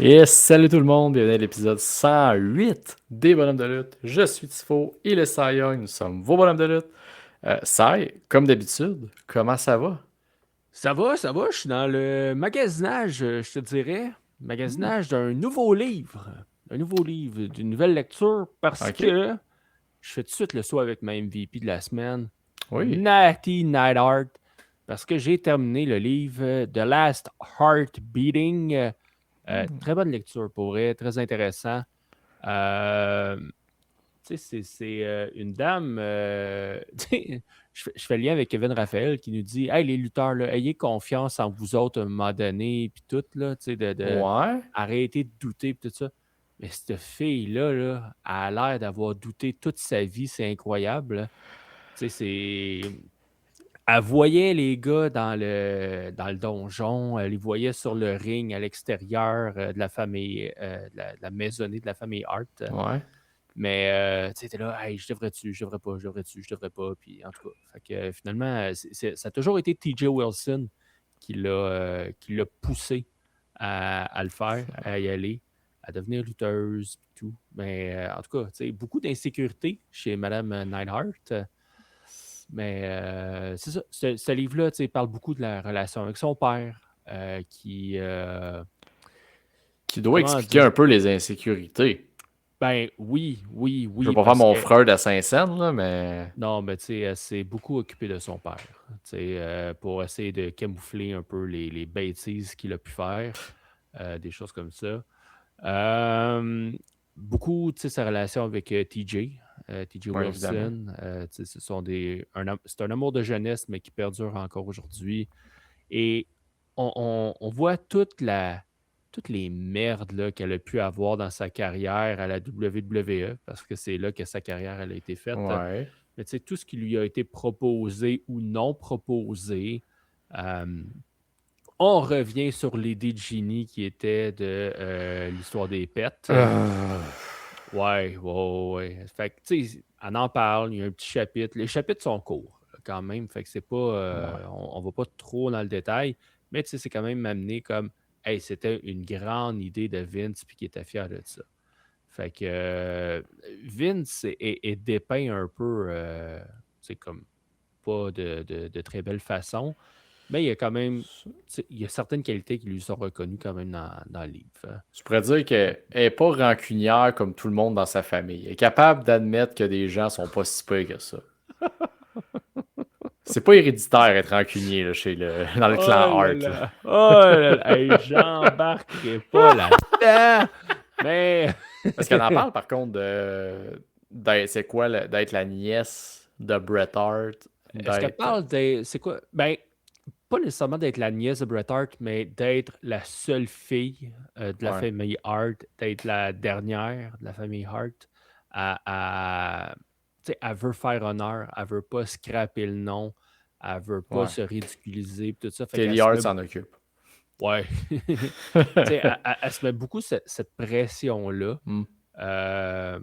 Et salut tout le monde, bienvenue à l'épisode 108 des Bonhommes de lutte. Je suis Tifo et le Cy Young, nous sommes vos Bonhommes de lutte. Cy, comme d'habitude, comment ça va? Ça va, je suis dans le magasinage, je te dirais. Hmm, Magasinage d'un nouveau livre. Un nouveau livre, d'une nouvelle lecture, parce ok, que je fais tout de suite le saut avec ma MVP de la semaine, oui. Natty Neidhart, parce que j'ai terminé le livre The Last Heart Beating. Hmm, Très bonne lecture pour elle, très intéressant. Euh, Tu sais, c'est une dame. Tu sais, je fais le lien avec Kevin Raphaël qui nous dit: Hey, les lutteurs, là, ayez confiance en vous autres à un moment donné, puis tout, là, tu sais, de Ouais. arrêter de douter, puis tout ça. Mais cette fille-là, là, elle a l'air d'avoir douté toute sa vie, c'est incroyable, là. Tu sais, c'est. Elle voyait les gars dans le donjon, elle les voyait sur le ring à l'extérieur de la famille, de la maisonnée de la famille Hart. Ouais. Mais tu sais, t'es là, hey, je devrais-tu, je devrais pas, je devrais-tu, je devrais pas. Puis en tout cas, fait que, finalement, ça a toujours été TJ Wilson qui l'a poussé à le faire, à y aller, à devenir lutteuse, puis tout. Mais en tout cas, tu sais, beaucoup d'insécurité chez Madame Neidhart. Mais c'est ça, ce livre-là, tu sais, parle beaucoup de la relation avec son père, qui, Qui doit comment expliquer dire, un peu les insécurités. ben oui, oui, Je veux oui, pas faire parce mon que Freud à Saint-Saëns, là, mais. non, mais tu sais, elle s'est beaucoup occupée de son père, tu sais, pour essayer de camoufler un peu les bêtises qu'il a pu faire, des choses comme ça. Euh, Beaucoup, tu sais, sa relation avec TJ Ouais, évidemment. Wilson, tu sais, c'est un amour de jeunesse, mais qui perdure encore aujourd'hui. Et on voit toutes les merdes là, qu'elle a pu avoir dans sa carrière à la WWE, parce que c'est là que sa carrière elle a été faite. Ouais. Mais tu sais, tout ce qui lui a été proposé ou non proposé, euh, on revient sur l'idée de génie qui était de l'histoire des pets. Euh, Ouais, ouais, ouais, ouais. Fait que, tu sais, on en parle, il y a un petit chapitre. Les chapitres sont courts, quand même. Fait que c'est pas. Ouais. On va pas trop dans le détail, mais tu sais, c'est quand même amené comme. Hey, c'était une grande idée de Vince, puis qui était fier de ça. Fait que Vince est dépeint un peu, c'est comme pas de très belle façon, mais il y a quand même, tu sais, il y a certaines qualités qui lui sont reconnues quand même dans le livre, hein. Tu pourrais dire qu'elle n'est pas rancunière comme tout le monde dans sa famille. Elle est capable d'admettre que des gens sont pas si pires que ça. C'est pas héréditaire être rancunier là, dans le Oh clan là Hart. Là. là! Oh là là! Hey, j'embarquerai pas là-dedans! Mais. Parce qu'elle en parle par contre c'est quoi d'être la nièce de Bret Hart, Est-ce qu'elle d'être. parle de. C'est quoi? Ben, pas nécessairement d'être la nièce de Bret Hart, mais d'être la seule fille de la Ouais, famille Hart, d'être la dernière de la famille Hart. Tu sais, elle veut faire honneur, elle veut pas scraper le nom, elle veut pas ouais. se ridiculiser, pis tout ça. Fait qu'elle Kelly se Hart met. s'en occupe. Ouais. Tu sais, elle se met beaucoup cette pression-là. Hmm, Euh,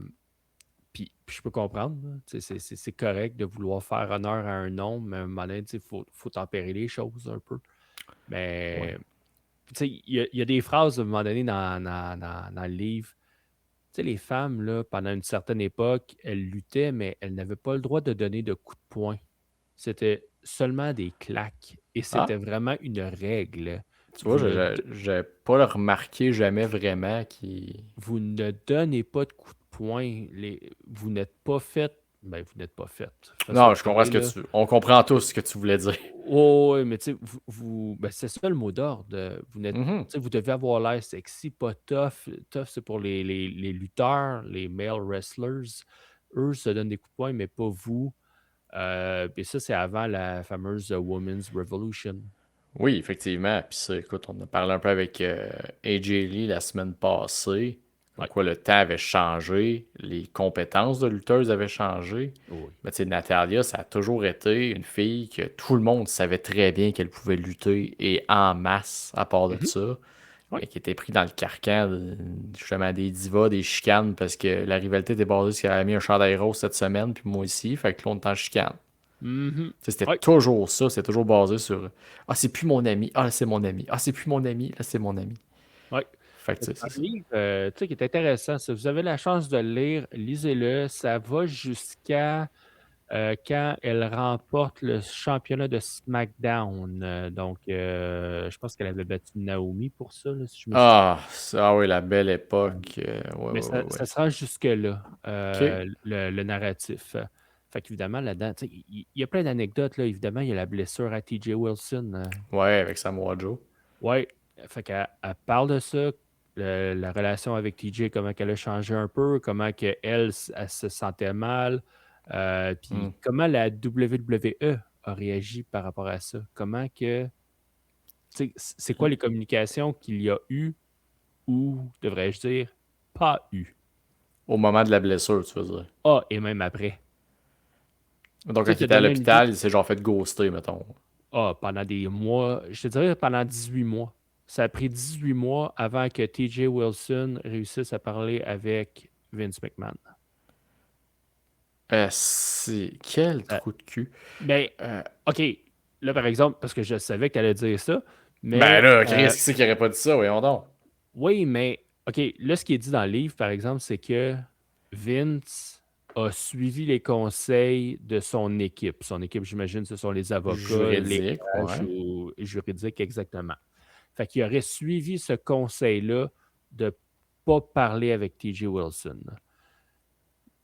puis je peux comprendre, là. Tu sais, c'est correct de vouloir faire honneur à un nom, mais à un moment donné, il faut tempérer les choses un peu. ouais. Mais tu sais, il y a des phrases à un moment donné dans le livre. Tu sais, les femmes, là, pendant une certaine époque, elles luttaient, mais elles n'avaient pas le droit de donner de coups de poing. C'était seulement des claques. Et c'était Ah, vraiment une règle. tu vois, Vous ne, j'ai pas le remarqué jamais vraiment qui. vous ne donnez pas de coups de poing. Vous n'êtes pas fait. Ben, vous n'êtes pas fait. Façon Non, de je comprends parler, ce que là. tu. On comprend tous ce que tu voulais dire. Oh, oui, mais tu sais, ben, c'est ça le mot d'ordre. Vous n'êtes, Mhm. tu sais, vous devez avoir l'air sexy, pas tough. Tough, c'est pour les lutteurs, les male wrestlers. Eux se donnent des coups de poing, mais pas vous. Puis ça, c'est avant la fameuse Women's Revolution. Oui, effectivement. Puis ça, écoute, on a parlé un peu avec AJ Lee la semaine passée. Comme Ouais. quoi le temps avait changé, les compétences de lutteuse avaient changé. Oui. Mais tu sais, Natalia, ça a toujours été une fille que tout le monde savait très bien qu'elle pouvait lutter et en masse à part de Mhm. ça. Ouais. Mais qui était pris dans le carcan justement des divas, des chicanes, parce que la rivalité était basée sur qu'elle avait mis un chandail rose cette semaine, puis moi aussi, fait que là on est en chicane. Mhm. Tu sais, c'était Ouais. toujours ça, c'était toujours basé sur ah, c'est plus mon ami, ah, là, c'est mon ami, ah, c'est plus mon ami, là, c'est mon ami. Ouais. Fait que, tu sais, C'est c'est un ça. livre tu sais, qui est intéressant. Si vous avez la chance de le lire, lisez-le. Ça va jusqu'à quand elle remporte le championnat de SmackDown. Donc, je pense qu'elle avait battu Naomi pour ça, là, si je me souviens. Ah oui, la belle époque. Ouais, Mais ouais, ouais, ça ouais. se rend jusque-là, OK. le narratif. Fait qu'évidemment, là-dedans, tu sais, il y a plein d'anecdotes, là. Évidemment, il y a la blessure à TJ Wilson. Ouais, avec Samoa Joe. Ouais, fait qu'elle elle parle de ça, la relation avec TJ, comment qu'elle a changé un peu, comment que elle se sentait mal, puis Hmm. comment la WWE a réagi par rapport à ça. Comment que, tu sais, c'est quoi les communications qu'il y a eu ou, devrais-je dire, pas eu. Au moment de la blessure, tu veux dire. Ah, et même après. Donc, Tu sais, quand il te était à donner une idée, l'hôpital, il s'est genre fait ghoster, mettons. pendant des mois, je te dirais pendant 18 mois. Ça a pris 18 mois avant que TJ Wilson réussisse à parler avec Vince McMahon. Quel Ça- trou de cul. Ben, Euh, OK, là, par exemple, parce que je savais que tu allais dire ça, ben mais là, Chris, qui c'est qui aurait pas dit ça, voyons donc. oui, mais OK, là, ce qui est dit dans le livre, par exemple, c'est que Vince a suivi les conseils de son équipe. Son équipe, j'imagine, ce sont les avocats, les Juridique, RH ouais. ou juridiques, exactement. Fait qu'il aurait suivi ce conseil-là de ne pas parler avec TJ Wilson.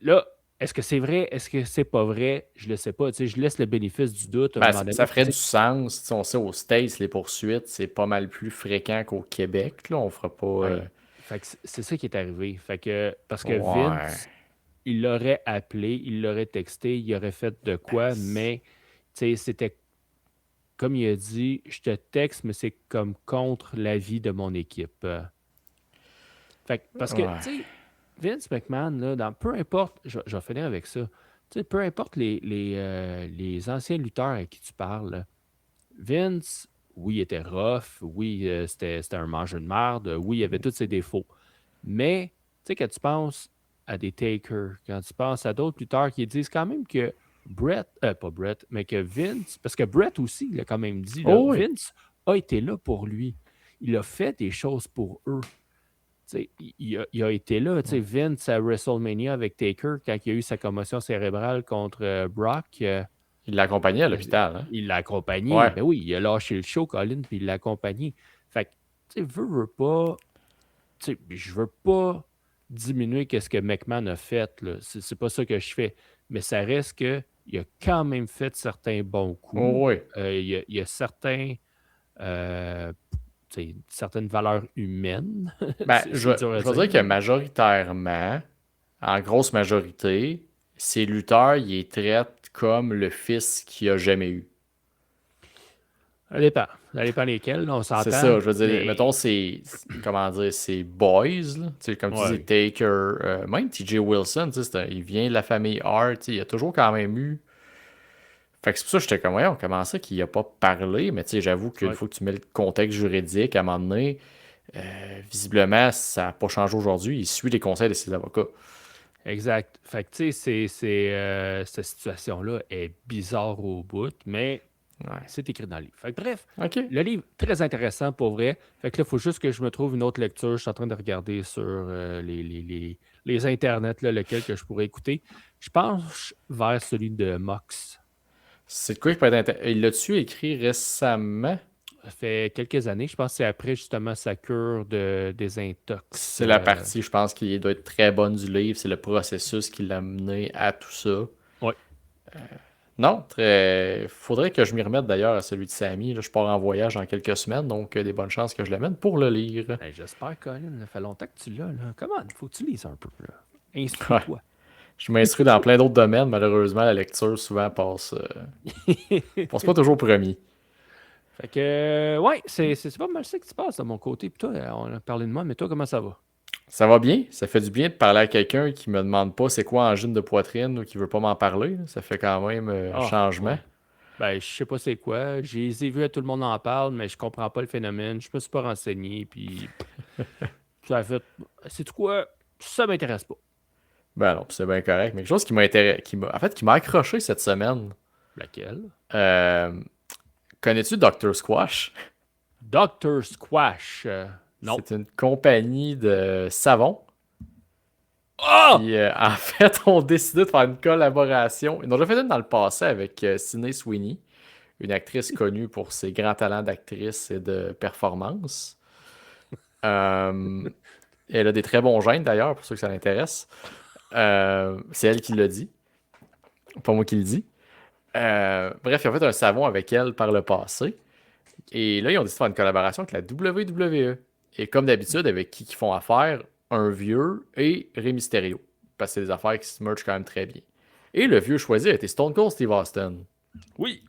Là, est-ce que c'est vrai? Est-ce que c'est pas vrai? Je le sais pas. Tu sais, je laisse le bénéfice du doute à un Ben, moment donné. ça ferait Tu du sais, sens. Tu sais, on sait, aux States, les poursuites, c'est pas mal plus fréquent qu'au Québec. Là, on fera pas. ouais. Fait que c'est ça qui est arrivé. Fait que, parce que Ouais. Vince, il l'aurait appelé, il l'aurait texté, il aurait fait de Ben, quoi, mais tu sais, c'était comme il a dit, je te texte, mais c'est comme contre l'avis de mon équipe. Fait que, parce que, tu ouais. sais, Vince McMahon, là, dans peu importe, je vais finir avec ça, tu sais, peu importe les anciens lutteurs à qui tu parles, là, Vince, oui, il était rough, oui, c'était un mangeur de merde, oui, il avait tous ses défauts. Mais, tu sais, quand tu penses à des Taker, quand tu penses à d'autres lutteurs qui disent quand même que pas Brett, mais que Vince, parce que Brett aussi, il a quand même dit, là, Oh oui. Vince a été là pour lui. Il a fait des choses pour eux. Tu sais, il a été là. Tu sais, Vince à WrestleMania avec Taker, quand il a eu sa commotion cérébrale contre Brock, Il l'a accompagné à l'hôpital, hein? il l'a accompagné. Ouais. Ben oui, il a lâché le show, Colin, puis il l'a accompagné. Fait que, tu sais, veux pas. Tu sais, je veux pas diminuer ce que McMahon a fait, là. C'est pas ça que je fais. Mais ça reste que il a quand même fait certains bons coups. Oh oui. Il y a certains. euh, tu sais, certaines valeurs humaines. Ben, C'est dur à je veux dire, dire que là. majoritairement, en grosse majorité, ces lutteurs, ils les traitent comme le fils qu'il a jamais eu. Ça dépend. Ça dépend lesquels, là, on C'est s'entend. ça, je veux dire, Mais mettons, comment dire, c'est boys, là. Tu sais, comme tu dis, ouais, Taker, même TJ Wilson, tu sais, il vient de la famille Hart, tu sais, il a toujours quand même eu. Fait que c'est pour ça que j'étais comme, voyons, comment ça qu'il a pas parlé, mais tu sais, j'avoue qu'une ouais, fois que tu mets le contexte juridique, à un moment donné, visiblement, ça n'a pas changé aujourd'hui, il suit les conseils de ses avocats. exact. Fait que, tu sais, cette situation-là est bizarre au bout, mais Ouais. c'est écrit dans le livre. Fait que, bref, OK. le livre, très intéressant pour vrai. Fait que là, il faut juste que je me trouve une autre lecture. Je suis en train de regarder sur les internets, là, lequel que je pourrais écouter. Je penche vers celui de Mox. C'est de quoi qui peut être intéressant. Il l'a-tu écrit récemment? Ça fait quelques années. Je pense que c'est après justement sa cure de désintox. C'est la partie, je pense, qui doit être très bonne du livre. C'est le processus qui l'a mené à tout ça. Ouais. Non, très. Faudrait que je m'y remette d'ailleurs à celui de Samy. Là, je pars en voyage dans quelques semaines, donc des bonnes chances que je l'amène pour le lire. Ben, j'espère, Colin. Ça fait longtemps que tu l'as. Là. Comment? Il faut que tu lises un peu. Là. Ouais. Instruis-toi. Je m'instruis dans plein d'autres domaines. Malheureusement, la lecture souvent passe pas toujours premier. Fait que, ouais, c'est pas mal ça qui se passe de mon côté. Puis toi, on a parlé de moi, mais toi, comment ça va? Ça va bien. Ça fait du bien de parler à quelqu'un qui me demande pas c'est quoi angine de poitrine ou qui veut pas m'en parler. Là. Ça fait quand même un Ah, changement. ouais. Ben, je sais pas c'est quoi. J'ai les ai vus, tout le monde en parle, mais je comprends pas le phénomène. Je me suis pas renseigné, puis ça a fait. C'est quoi? Ça m'intéresse pas. Ben non, c'est bien correct. Mais quelque chose en fait, qui m'a accroché cette semaine. Laquelle? Euh, Connais-tu Dr. Squash? Doctor Squash. Non. C'est une compagnie de savon. Ah! Puis en fait, on décidé de faire une collaboration. Ils ont déjà fait une dans le passé avec Sydney Sweeney, une actrice connue pour ses grands talents d'actrice et de performance. Euh, Elle a des très bons gènes d'ailleurs, pour ceux que ça l'intéresse. C'est elle qui l'a dit, pas moi qui le dis. Bref, ils ont fait un savon avec elle par le passé. Et là, ils ont décidé de faire une collaboration avec la WWE. Et comme d'habitude, avec qui ils font affaire, un vieux et Rey Mysterio. Parce que c'est des affaires qui se mergent quand même très bien. Et le vieux choisi a été Stone Cold Steve Austin. Oui.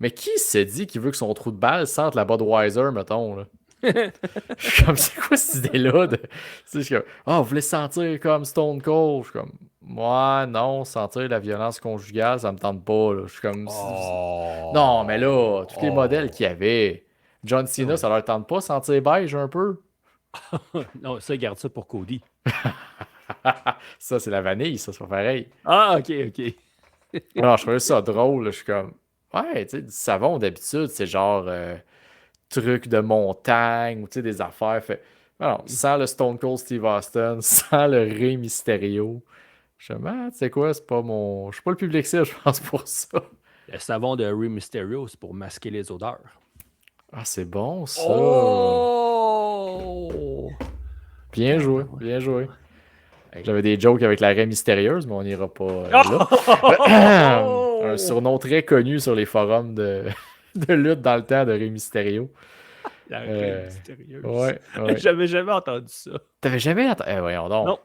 Mais qui s'est dit qu'il veut que son trou de balle sente la Budweiser, mettons, là? Je suis comme, c'est quoi cette idée-là de. Tu sais, je suis comme, ah, vous voulez sentir comme Stone Cold? Je suis comme, moi, non, sentir la violence conjugale, ça me tente pas, là. Je suis comme, non, mais là, Oh. tous les modèles qu'il y avait, John Cena, Ouais. ça leur tente pas sentir beige un peu? Non, ça, garde ça pour Cody. Ça, c'est la vanille, ça, c'est pas pareil. Ah, ok, ok. Alors, je trouvais ça drôle, là. Je suis comme, ouais, tu sais, du savon, d'habitude, c'est genre truc de montagne ou tu sais, des affaires. Fait, non, sans le Stone Cold Steve Austin, sans le Rey Mysterio. Je suis comme, ah, tu sais quoi, c'est pas mon. Je suis pas le public cible, je pense, pour ça. Le savon de Rey Mysterio, c'est pour masquer les odeurs. Ah, c'est bon, ça. Oh! Bien joué, Tabarouette. bien joué. Hey. J'avais des jokes avec la Reine mystérieuse, mais on n'ira pas là. Un Oh! surnom très connu sur les forums de, de lutte dans le temps de Rey Mysterio. La Reine Euh, mystérieuse. ouais, ouais. J'avais jamais entendu ça. T'avais jamais entendu. Eh, voyons donc. Non,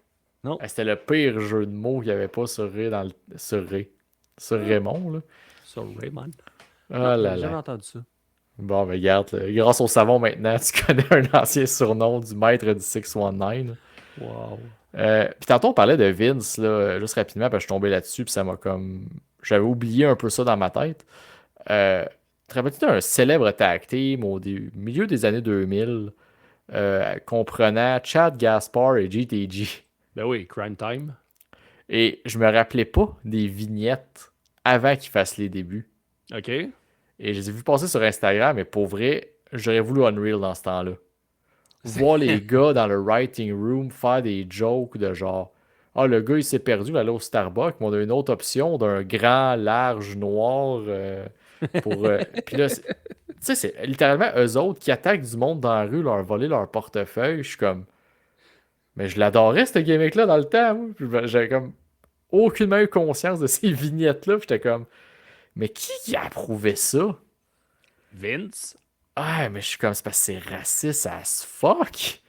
non. C'était le pire jeu de mots qu'il n'y avait pas sur Ray dans le... sur Ray. Sur Raymond, là. Sur Rayman. Non, Oh là j'avais jamais là. entendu ça. Bon, mais regarde, là, grâce au savon maintenant, tu connais un ancien surnom du maître du 619. Wow. Puis tantôt, on parlait de Vince, là, juste rapidement, parce que je suis tombé là-dessus, puis ça m'a comme. J'avais oublié un peu ça dans ma tête. Te rappelles-tu d'un célèbre tag team milieu des années 2000, comprenant Chad Gaspar et GTG? Ben oui, Crime Time. Et je me rappelais pas des vignettes avant qu'ils fassent les débuts. OK. Et je les ai vus passer sur Instagram, et pour vrai, j'aurais voulu Unreal dans ce temps-là. Voir les gars dans le writing room faire des jokes de genre ah, le gars il s'est perdu, il va aller au Starbucks, mais on a une autre option d'un grand, large, noir pour. Puis là, tu sais, c'est littéralement eux autres qui attaquent du monde dans la rue, leur voler leur portefeuille. Je suis comme. Mais je l'adorais, ce gimmick-là, dans le temps. Moi. Puis j'avais comme aucunement eu conscience de ces vignettes-là. Puis j'étais comme. Mais qui a approuvé ça? Vince? Ah, mais je suis comme. C'est parce que c'est raciste as fuck.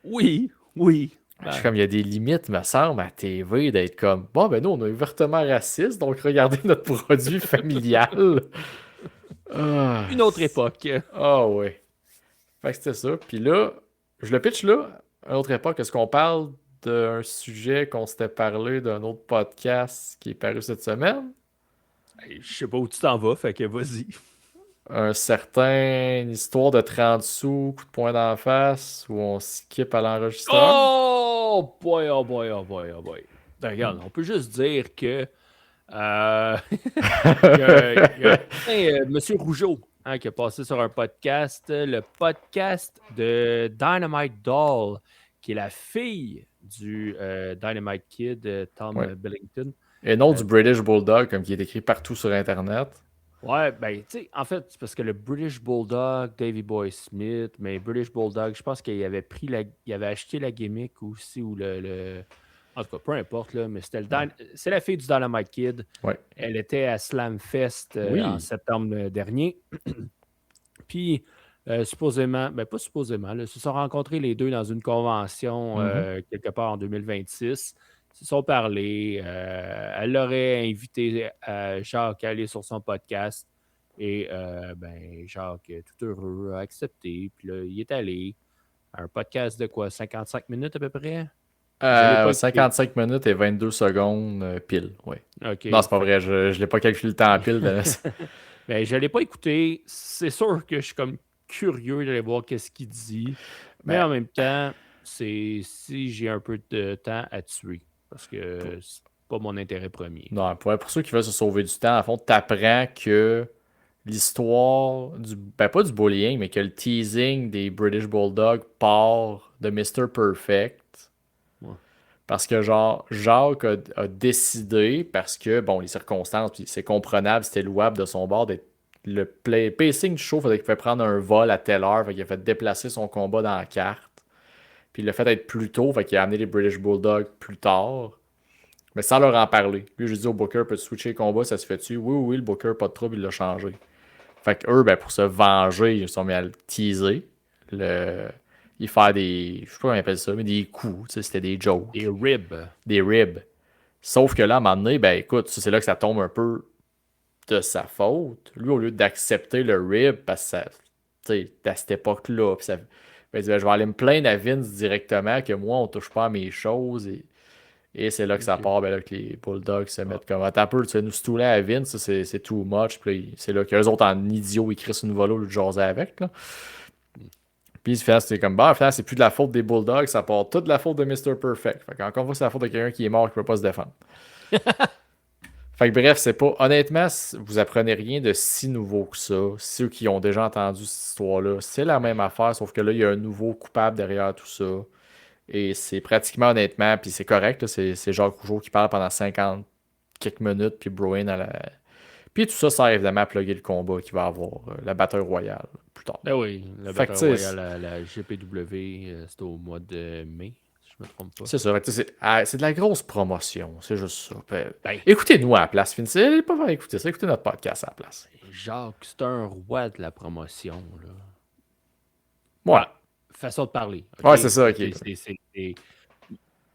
Oui, oui. Je suis comme, il y a des limites, me semble, à TV, d'être comme, bon, ben nous, on est ouvertement raciste, donc regardez notre produit familial. Ah, Une autre époque. ouais. Fait que c'était ça. Puis là, je le pitch là, à une autre époque, est-ce qu'on parle d'un sujet qu'on s'était parlé d'un autre podcast qui est paru cette semaine? Hey, je sais pas où tu t'en vas, fait que vas-y. Un certain histoire de 30 sous, coup de poing d'en face, où on skip à l'enregistrement? Oh boy, oh boy, oh boy, oh boy. Ben, regarde, on peut juste dire que il y a Monsieur Rougeau qui a passé sur un podcast, le podcast de Dynamite Doll, qui est la fille du Dynamite Kid, Tom Ouais. Billington. Et non du Euh, British Bulldog, comme qui est écrit partout sur Internet. Ouais, ben, tu sais, en fait, c'est parce que le British Bulldog, Davy Boy Smith, mais British Bulldog, je pense qu'il avait il avait acheté la gimmick aussi, ou en tout cas, peu importe, là, mais c'est la fille du Dynamite Kid. Ouais. Elle était à Slamfest en Oui. septembre dernier. Puis, supposément, ben pas supposément, là, se sont rencontrés les deux dans une convention quelque part en 2026. Ils se sont parlé. Elle l'aurait invité Jacques à aller sur son podcast. Et ben, Jacques, tout heureux, a accepté. Puis là, il est allé. Un podcast de quoi, 55 minutes à peu près? Je ne l'ai pas écouté. 55 minutes et 22 secondes pile, oui. OK. Non, c'est pas vrai, je ne l'ai pas calculé le temps en pile. Ben, je ne l'ai pas écouté. C'est sûr que je suis comme curieux d'aller voir qu'est-ce qu'il dit. Mais Ben, en même temps, c'est si j'ai un peu de temps à tuer. Parce que c'est pas mon intérêt premier. non, pour ceux qui veulent se sauver du temps, à fond, tu apprends que l'histoire pas du bullying, mais que le teasing des British Bulldogs part de Mr. Perfect. Ouais. Parce que, genre, Jacques a décidé, parce que, bon, les circonstances, puis c'est comprenable, c'était louable de son bord, d'être pacing du show, faisait qu'il fait prendre un vol à telle heure, fait qu'il a fait déplacer son combat dans la carte. Puis il l'a fait être plus tôt, fait qu'il a amené les British Bulldogs plus tard. Mais sans leur en parler. Lui, je dis au Booker, peux-tu switcher le combat, ça se fait-tu? Oui, oui, le Booker, pas de trouble, il l'a changé. Fait que eux, ben, pour se venger, ils se sont mis à le teaser. Ils faire des. Je sais pas comment ils appellent ça, mais des coups. Tu sais, c'était des jokes. Des ribs. Des ribs. Sauf que là, à un moment donné, ben écoute, c'est là que ça tombe un peu de sa faute. Lui, au lieu d'accepter le rib, parce que ça. Tu sais, à cette époque-là, puis ça. Ben, il dit, ben, je vais aller me plaindre à Vince directement que moi, on touche pas à mes choses. Et c'est là que ça Ok. part, ben là, que les Bulldogs se Ah. mettent comme attends un peu, tu vas nous stouler à Vince, ça, c'est too much. Puis c'est là qu'eux autres, en idiot, ils crissent une volo, le jaser avec. Là. Puis finalement, c'est comme bah, finalement, c'est plus de la faute des Bulldogs, ça part toute de la faute de Mr. Perfect. Fait qu'encore une fois, c'est la faute de quelqu'un qui est mort qui peut pas se défendre. Fait que bref, c'est pas. Honnêtement, vous apprenez rien de si nouveau que ça. Ceux qui ont déjà entendu cette histoire-là, c'est la même affaire, sauf que là, il y a un nouveau coupable derrière tout ça. Et c'est pratiquement honnêtement, puis c'est correct, là, c'est Jacques Rougeau qui parle pendant 50 quelques minutes, puis Bruin à la. Puis tout ça sert évidemment à plugger le combat qui va avoir la bataille royale plus tard. Ben oui, la Fait que Battle tu Royale sais, à la GPW, c'était au mois de mai, si je me trompe pas. c'est ça. Fait que, tu sais, c'est de la grosse promotion, c'est juste ça. Ben, Écoutez-nous à la place, finissez pas faire écouter ça, écoutez notre podcast à la place. Jacques, c'est un roi de la promotion, là. Ouais. Ah, façon de parler, OK? Ouais, c'est ça, ok.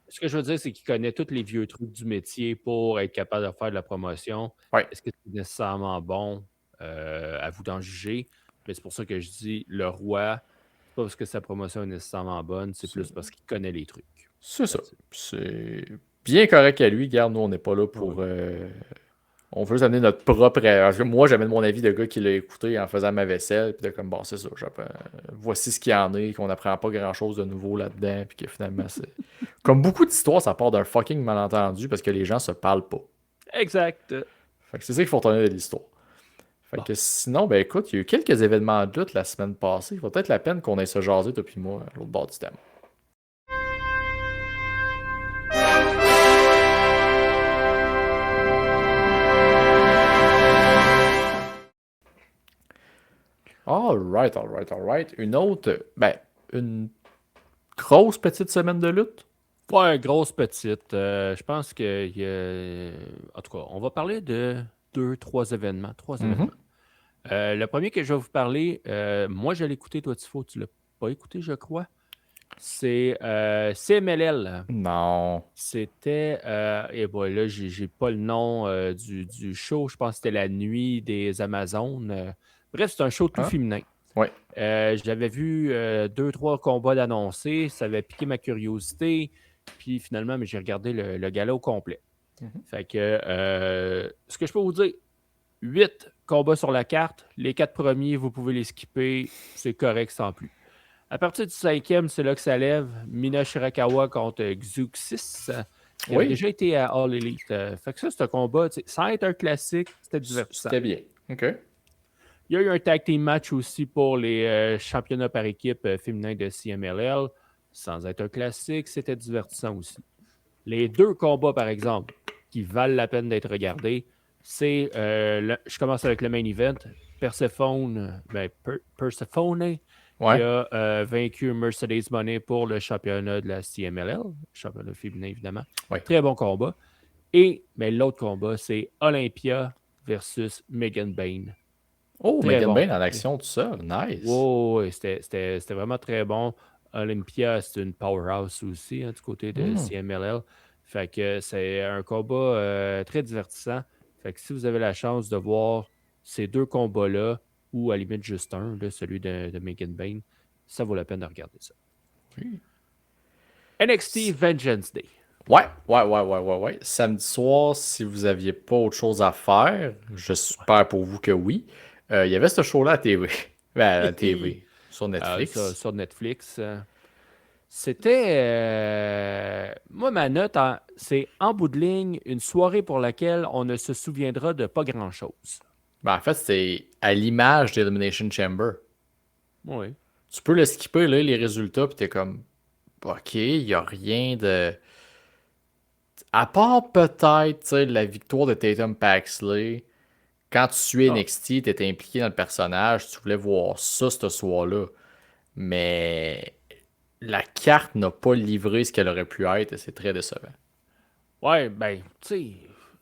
Ce que je veux dire, c'est qu'il connaît tous les vieux trucs du métier pour être capable de faire de la promotion. Ouais. Est-ce que c'est nécessairement bon? À vous d'en juger. Mais c'est pour ça que je dis le roi, c'est pas parce que sa promotion est nécessairement bonne, c'est plus parce qu'il connaît les trucs. C'est ça. That's it. C'est bien correct à lui. Garde, nous, on n'est pas là pour. Oui. On veut juste amener notre propre. Parce que moi, j'amène mon avis de gars qui l'a écouté en faisant ma vaisselle. Puis de comme, bon, c'est ça. Voici ce qu'il y en est, qu'on n'apprend pas grand-chose de nouveau là-dedans. Puis que finalement, c'est. Comme beaucoup d'histoires, ça part d'un fucking malentendu parce que les gens se parlent pas. Exact. Fait que c'est ça qu'il faut retenir de l'histoire. Fait Bon. que sinon, ben écoute, il y a eu quelques événements de lutte la semaine passée. Il va peut-être la peine qu'on ait se jaser depuis moi à l'autre bord du thème. Alright, alright, alright. Une autre, ben, une grosse petite semaine de lutte? Ouais, grosse petite. Je pense que en tout cas, on va parler de trois événements. Trois événements. Le premier que je vais vous parler, moi je l'ai écouté, toi Tifo, tu l'as pas écouté, je crois. C'est CMLL. Non. C'était, et bon, là, j'ai pas le nom du show. Je pense que c'était la nuit des Amazones. Bref, c'est un show tout Hein? féminin. Ouais. J'avais vu 2-3 combats d'annoncés. Ça avait piqué ma curiosité. Puis finalement, mais j'ai regardé le gala au complet. Fait que ce que je peux vous dire, 8 combats sur la carte. Les 4 premiers, vous pouvez les skipper. C'est correct sans plus. À partir du 5e, c'est là que ça lève. Mina Shirakawa contre Xuxis, qui avait Oui. déjà été à All Elite. Fait que ça, c'est un combat. Sans être un classique, c'était divertissant. C'était bien. OK. Il y a eu un tag team match aussi pour les championnats par équipe féminins de CMLL. Sans être un classique, c'était divertissant aussi. Les 2 combats, par exemple, qui valent la peine d'être regardés, c'est, je commence avec le main event, Persephone, Persephone Ouais. qui a vaincu Mercedes Moné pour le championnat de la CMLL, championnat féminin évidemment. Ouais. Très bon combat. Mais l'autre combat, c'est Olympia versus Megan Bayne. Oh, Très Megan bon. Bayne en action tout seul. Nice. Wow, c'était vraiment très bon. Olympia, c'est une powerhouse aussi du côté de CMLL. Fait que c'est un combat très divertissant. Fait que si vous avez la chance de voir ces 2 combats-là, ou à la limite juste un, là, celui de Megan Bayne, ça vaut la peine de regarder ça. Oui. NXT Vengeance Day. Ouais. Samedi soir, si vous aviez pas autre chose à faire, j'espère pour vous que oui. Il y avait ce show-là à TV. Ben, à la TV. Sur Netflix. Sur Netflix. C'était. Moi, ma note, c'est en bout de ligne, une soirée pour laquelle on ne se souviendra de pas grand-chose. Ben, en fait, c'est à l'image d'Elimination Chamber. Oui. Tu peux le skipper, là, les résultats, puis t'es comme, ok, il n'y a rien de. À part peut-être, tu sais, la victoire de Tatum Paxley, quand tu suis Ah, NXT, tu étais impliqué dans le personnage, tu voulais voir ça ce soir-là. Mais la carte n'a pas livré ce qu'elle aurait pu être et c'est très décevant. ouais, ben, tu sais,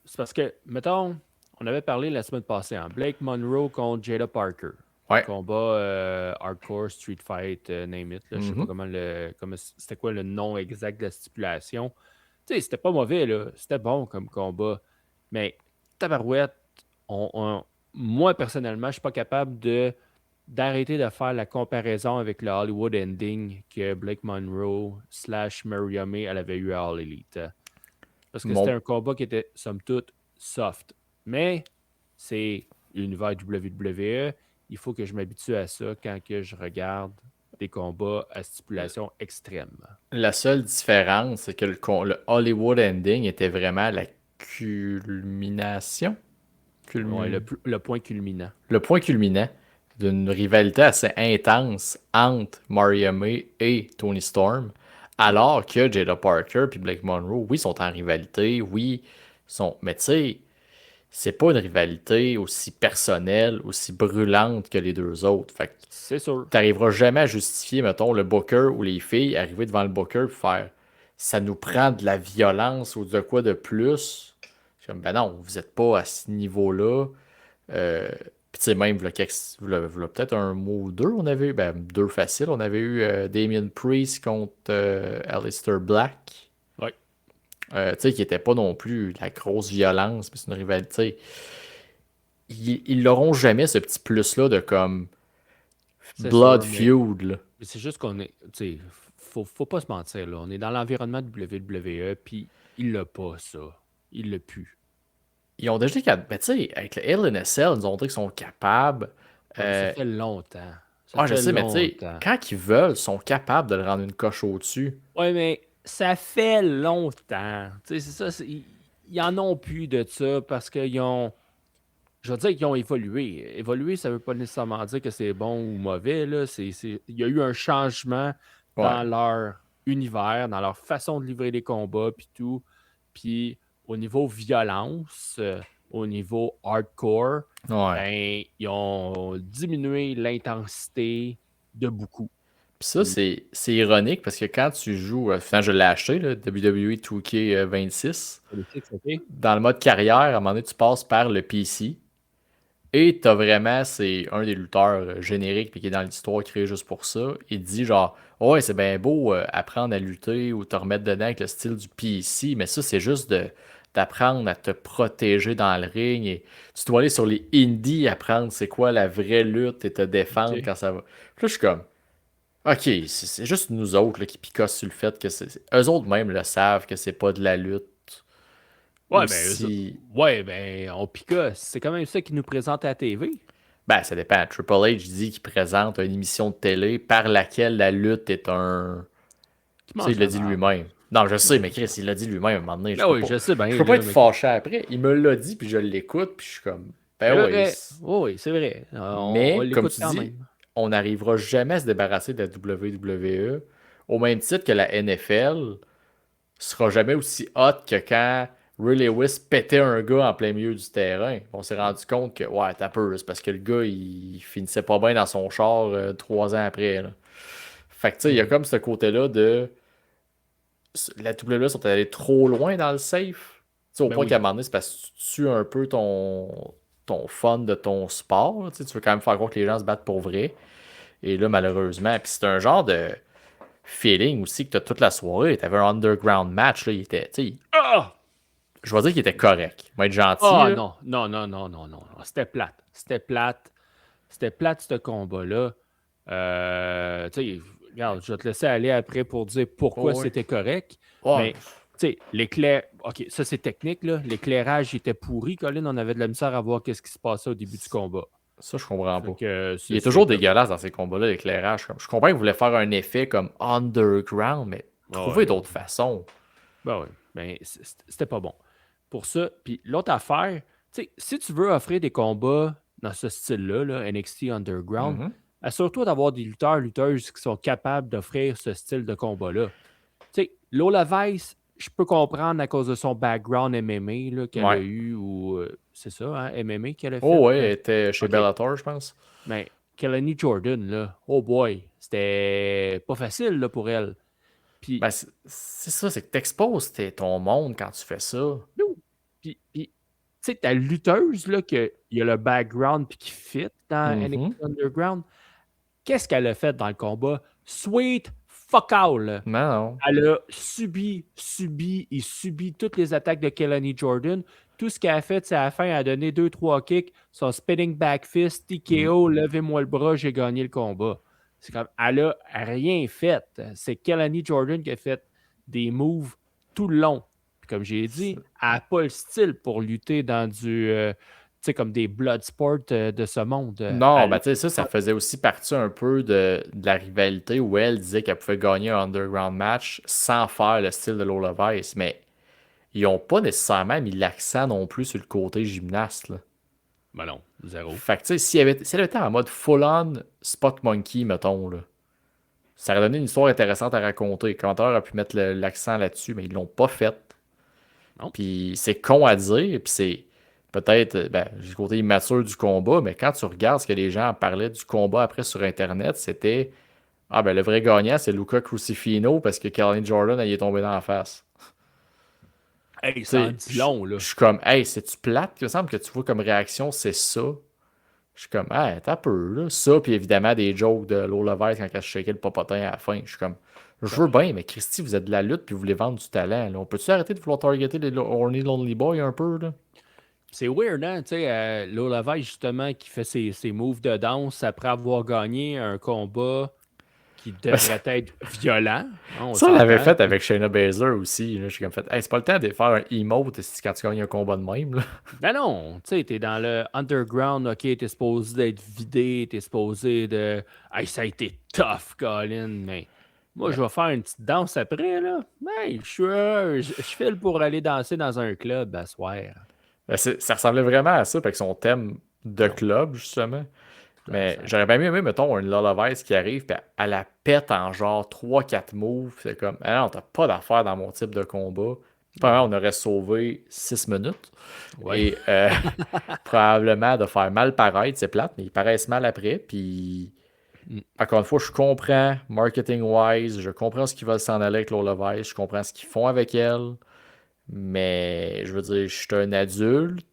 c'est parce que, mettons, on avait parlé la semaine passée, hein, Blake Monroe contre Jada Parker. Ouais. Combat hardcore, street fight, name it. Là, je sais pas Mhm. c'était quoi le nom exact de la stipulation. Tu sais, c'était pas mauvais, là. C'était bon comme combat. Mais, tabarouette, moi, personnellement, je suis pas capable d'arrêter de faire la comparaison avec le Hollywood ending que Blake Monroe / Maria May elle avait eu à All Elite. Parce que c'était Mon... un combat qui était, somme toute, soft. Mais c'est l'univers WWE. Il faut que je m'habitue à ça quand que je regarde des combats à stipulation extrême. La seule différence, c'est que le Hollywood ending était vraiment la culmination. Ouais, Culmi- le point culminant. Le point culminant d'une rivalité assez intense entre Maria May et Tony Storm, Ouais. alors que Jada Parker et Blake Monroe, oui, sont en rivalité, oui, sont. Mais tu sais, c'est pas une rivalité aussi personnelle, aussi brûlante que les deux autres. Fait que C'est sûr. t'arriveras jamais à justifier, mettons, le Booker ou les filles arriver devant le Booker et faire ça nous prend de la violence ou de quoi de plus. Je suis comme, ben non, vous êtes pas à ce niveau-là. Puis tu sais, même, v'là peut-être un mois ou deux, on avait eu, ben, deux faciles, on avait eu Damien Priest contre Aleister Black. Ouais, Tu sais, qui était pas non plus de la grosse violence, mais c'est une rivalité. Ils l'auront jamais, ce petit plus-là de comme c'est Blood sûr, mais Feud, là. c'est juste qu'on est. Tu sais, faut pas se mentir, là. On est dans l'environnement de WWE, puis il l'a pas, ça. Il l'a plus. Ils ont déjà qu'à. Ben, tu sais, avec le LNSL, ils nous ont dit qu'ils sont capables. Ouais, mais ça Euh, fait longtemps. Ça je fait sais, mais tu sais, longtemps. quand ils veulent, ils sont capables de le rendre une coche au-dessus. Ouais, mais ça fait longtemps. Tu sais, c'est ça. Ils en ont plus de ça parce qu'ils ont. Je veux dire qu'ils ont évolué. Évoluer, ça veut pas nécessairement dire que c'est bon ou mauvais. Là. Il y a eu un changement Ouais. dans leur univers, dans leur façon de livrer les combats, puis tout. Puis au niveau violence, au niveau hardcore, Ouais. ben, ils ont diminué l'intensité de beaucoup. Puis ça, c'est ironique parce que quand tu joues, finalement, je l'ai acheté, là, WWE 2K26, Politique, OK? dans le mode carrière, à un moment donné, tu passes par le PC et t'as vraiment, c'est un des lutteurs génériques puis qui est dans l'histoire créé juste pour ça. Il dit genre, ouais, c'est bien beau apprendre à lutter ou te remettre dedans avec le style du PC, mais ça, c'est juste d'apprendre à te protéger dans le ring et tu dois aller sur les indies apprendre c'est quoi la vraie lutte et te défendre OK. quand ça va. Puis là, je suis comme. Ok, c'est juste nous autres là, qui picossent sur le fait que eux autres même le savent que c'est pas de la lutte Ouais, ben, aussi. ouais, ben, on picosse. C'est quand même ça qui nous présente à la TV. Ben, ça dépend. Triple H dit qu'il présente une émission de télé par laquelle la lutte est un. Qui Ça, mange il l'a la dit merde. lui-même. Non, je Qui sais, mange mais la Chris, il l'a dit lui-même à un moment donné. Ben oui, je sais Je bien, peux pas là, être mais fâché après. Il me l'a dit, puis je l'écoute, puis je suis comme. Ben c'est oui. vrai. Oui, oui, c'est vrai. On Mais, comme l'écoute tu quand dis, même. on n'arrivera jamais à se débarrasser de la WWE au même titre que la NFL sera jamais aussi hot que quand Ray Lewis pétait un gars en plein milieu du terrain. On s'est rendu compte que, ouais, t'as peur, c'est parce que le gars, il finissait pas bien dans son char 3 ans après, là. Fait que, tu sais, il y a Mhm. comme ce côté-là de. La WWE sont allés trop loin dans le safe. Tu sais, au Ben point qu'à un oui. moment donné, c'est parce que tu tues un peu ton fun de ton sport. Tu veux quand même faire croire que les gens se battent pour vrai. Et là, malheureusement, puis c'est un genre de feeling aussi que tu as toute la soirée. Tu avais un underground match, là, il était, tu sais, Ah! je vais dire qu'il était correct. Il va être gentil, Ah là. non, non, non, non, non, non, non. C'était plate. C'était plate. C'était plate, ce combat-là. Tu sais, regarde, je vais te laisser aller après pour dire pourquoi Oh, ouais. c'était correct. Ouais, Mais, tu sais, l'éclair... OK, ça, c'est technique, là. L'éclairage était pourri, Colin. On avait de la misère à voir qu'est-ce qui se passait au début du combat. ça, je comprends Fait pas. que Il est c'est toujours comme... dégueulasse dans ces combats-là, l'éclairage. Je comprends qu'il voulait faire un effet comme underground, mais Ah trouver ouais. d'autres façons. Ben oui, ben, c'était pas bon. Pour ça, puis l'autre affaire, tu sais, si tu veux offrir des combats dans ce style-là, là, NXT Underground, Mhm. assure-toi d'avoir des lutteurs-lutteuses qui sont capables d'offrir ce style de combat-là. Tu sais, Lola Vice, je peux comprendre à cause de son background MMA là, qu'elle a Ouais. eu, ou c'est ça, hein, MMA qu'elle a Oh, fait. ouais, elle était chez OK. Bellator, je pense. Mais Kelani Jordan, là, oh boy, c'était pas facile là, pour elle. Puis, Ben, c'est ça, c'est que t'exposes ton monde quand tu fais ça. nous, puis tu sais, ta lutteuse, là, qu'il y a le background puis qui fit dans NXT Mhm. Underground, qu'est-ce qu'elle a fait dans le combat? Sweet fuck all, là. Non, non. Elle a subi toutes les attaques de Kelani Jordan. Tout ce qu'elle a fait, c'est à la fin, elle a donné 2-3 kicks, son spinning back fist, Mm. TKO, levez-moi le bras, j'ai gagné le combat. C'est comme, elle a rien fait. C'est Kelani Jordan qui a fait des moves tout le long. Puis comme j'ai dit, elle n'a pas le style pour lutter dans tu sais, comme des blood sports de ce monde. Non, Elle ben tu sais, ça faisait aussi partie un peu de la rivalité où elle disait qu'elle pouvait gagner un underground match sans faire le style de Lola Vice, mais ils n'ont pas nécessairement mis l'accent non plus sur le côté gymnaste, là. ben non, zéro. Fait que tu sais, si elle était en mode full-on Spot Monkey, mettons, là, ça aurait donné une histoire intéressante à raconter. Le commentateur a pu mettre l'accent là-dessus, mais ils l'ont pas fait. Non. Puis c'est con à dire, puis c'est peut-être, ben, j'ai le côté immature du combat, mais quand tu regardes ce que les gens parlaient du combat après sur Internet, c'était ah ben le vrai gagnant, c'est Luca Crucifino parce que Kelly Jordan, elle y est tombé dans la face. Hey, Tu ça en sais, dit je long, là. je suis comme, hey, c'est-tu plate? Il me semble que tu vois comme réaction, c'est ça. Je suis comme, ah, t'as peu, là. Ça, puis évidemment, des jokes de Lola Vice quand elle shakait le popotin à la fin. Je suis comme, je veux bien, mais Christy, vous êtes de la lutte puis vous voulez vendre du talent, là. On peut-tu arrêter de vouloir targeter les Horny Lonely Boy un peu, là? C'est weird, hein? Tu sais, Lola Vice, justement, qui fait ses moves de danse après avoir gagné un combat qui Ben, devrait être violent. Hein, on ça, on l'avait s'entend. fait avec Shayna Baszler aussi. Là. Je suis comme fait, hey, c'est pas le temps de faire un emote quand tu gagnes un combat de même, là. Ben non, tu sais, t'es dans le underground, ok, t'es supposé d'être vidé, t'es supposé de. Hey, ça a été tough, Colin, mais moi, Mais, je vais faire une petite danse après, là. Hey, je file pour aller danser dans un club à soir. ben, ça ressemblait vraiment à ça, avec son thème de Non, club, justement. Mais ça- j'aurais bien mieux aimé, mettons, un Lola Vice qui arrive, puis elle la pète en genre 3-4 moves. C'est comme, ah non, t'as pas d'affaire dans mon type de combat. Probablement, on aurait sauvé 6 minutes. Ouais. Et probablement de faire mal paraître, c'est plate, mais ils paraissent mal après. Puis, Mm. encore une fois, je comprends, marketing-wise, je comprends ce qu'ils veulent s'en aller avec Lola Vice, je comprends ce qu'ils font avec elle. Mais, je veux dire, je suis un adulte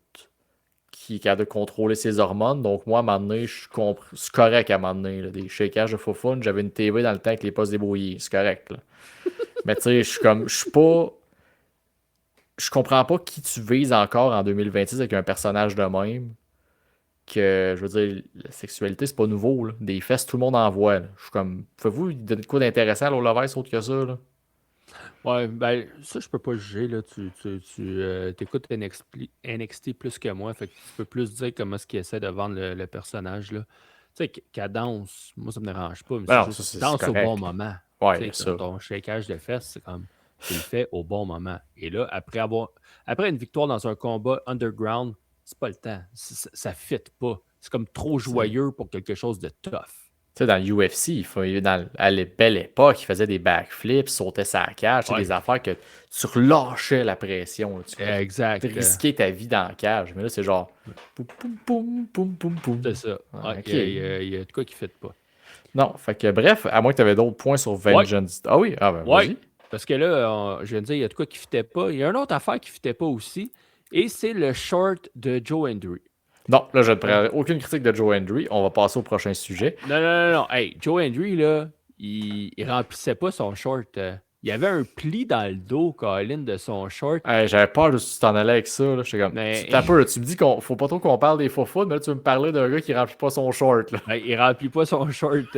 qui est capable de contrôler ses hormones. Donc, moi, à un moment donné, c'est correct à un moment donné, là, des shakages de faux. J'avais une TV dans le temps avec les postes débrouillés. C'est correct, là. Mais tu sais, je suis comme, je suis pas. Je comprends pas qui tu vises encore en 2026 avec un personnage de même. Que, je veux dire, la sexualité, c'est pas nouveau, là. Des fesses, tout le monde en voit, là. Je suis comme, pouvez-vous lui donner quoi d'intéressant à Lola Vice autre que ça, là? Ouais, ben, ça, je peux pas juger, là. T'écoutes NXT plus que moi, fait que tu peux plus dire comment est-ce qu'il essaie de vendre le personnage, là. Tu sais, qu'elle danse, moi, ça me dérange pas, mais Ben c'est non, ça, juste, c'est danse au bon correct, là. moment. Tu Ouais, sais, comme ça. ton shakeage de fesses, c'est comme, tu le fais au bon moment. Et là, après une victoire dans un combat underground, c'est pas le temps. Ça fit pas. C'est comme trop joyeux pour quelque chose de tough. Tu sais, dans l'UFC, à la belle époque, il faisait des backflips, sautait sa cage, tu sais, Ouais, des affaires que tu relâchais la pression, là. Tu exact. risquais ta vie dans la cage. Mais là, c'est genre poum, poum, poum, poum, poum, C'est poum. ça. Ah, Ouais, ok. il y a de quoi qui fit pas. Non, fait que bref, à moins que tu avais d'autres points sur Ouais, Vengeance. Ah oui, ah ben ouais. vas-y. Parce que là, je viens de dire, il y a de quoi qui ne fitait pas. Il y a une autre affaire qui ne fitait pas aussi. Et c'est le short de Joe Hendry. Non, là, je ne Hein? prendrai aucune critique de Joe Hendry. On va passer au prochain sujet. Non, non, non, non. Hey, Joe Hendry, là, il remplissait pas son short. Il y avait un pli dans le dos, Colin, de son short. Hey, j'avais peur de si tu t'en allais avec ça. Là. J'étais comme, Mais t'as peur, tu me dis qu'on faut pas trop qu'on parle des faux foot, mais là, tu veux me parler d'un gars qui remplit pas son short. Là. ben, il remplit pas son short.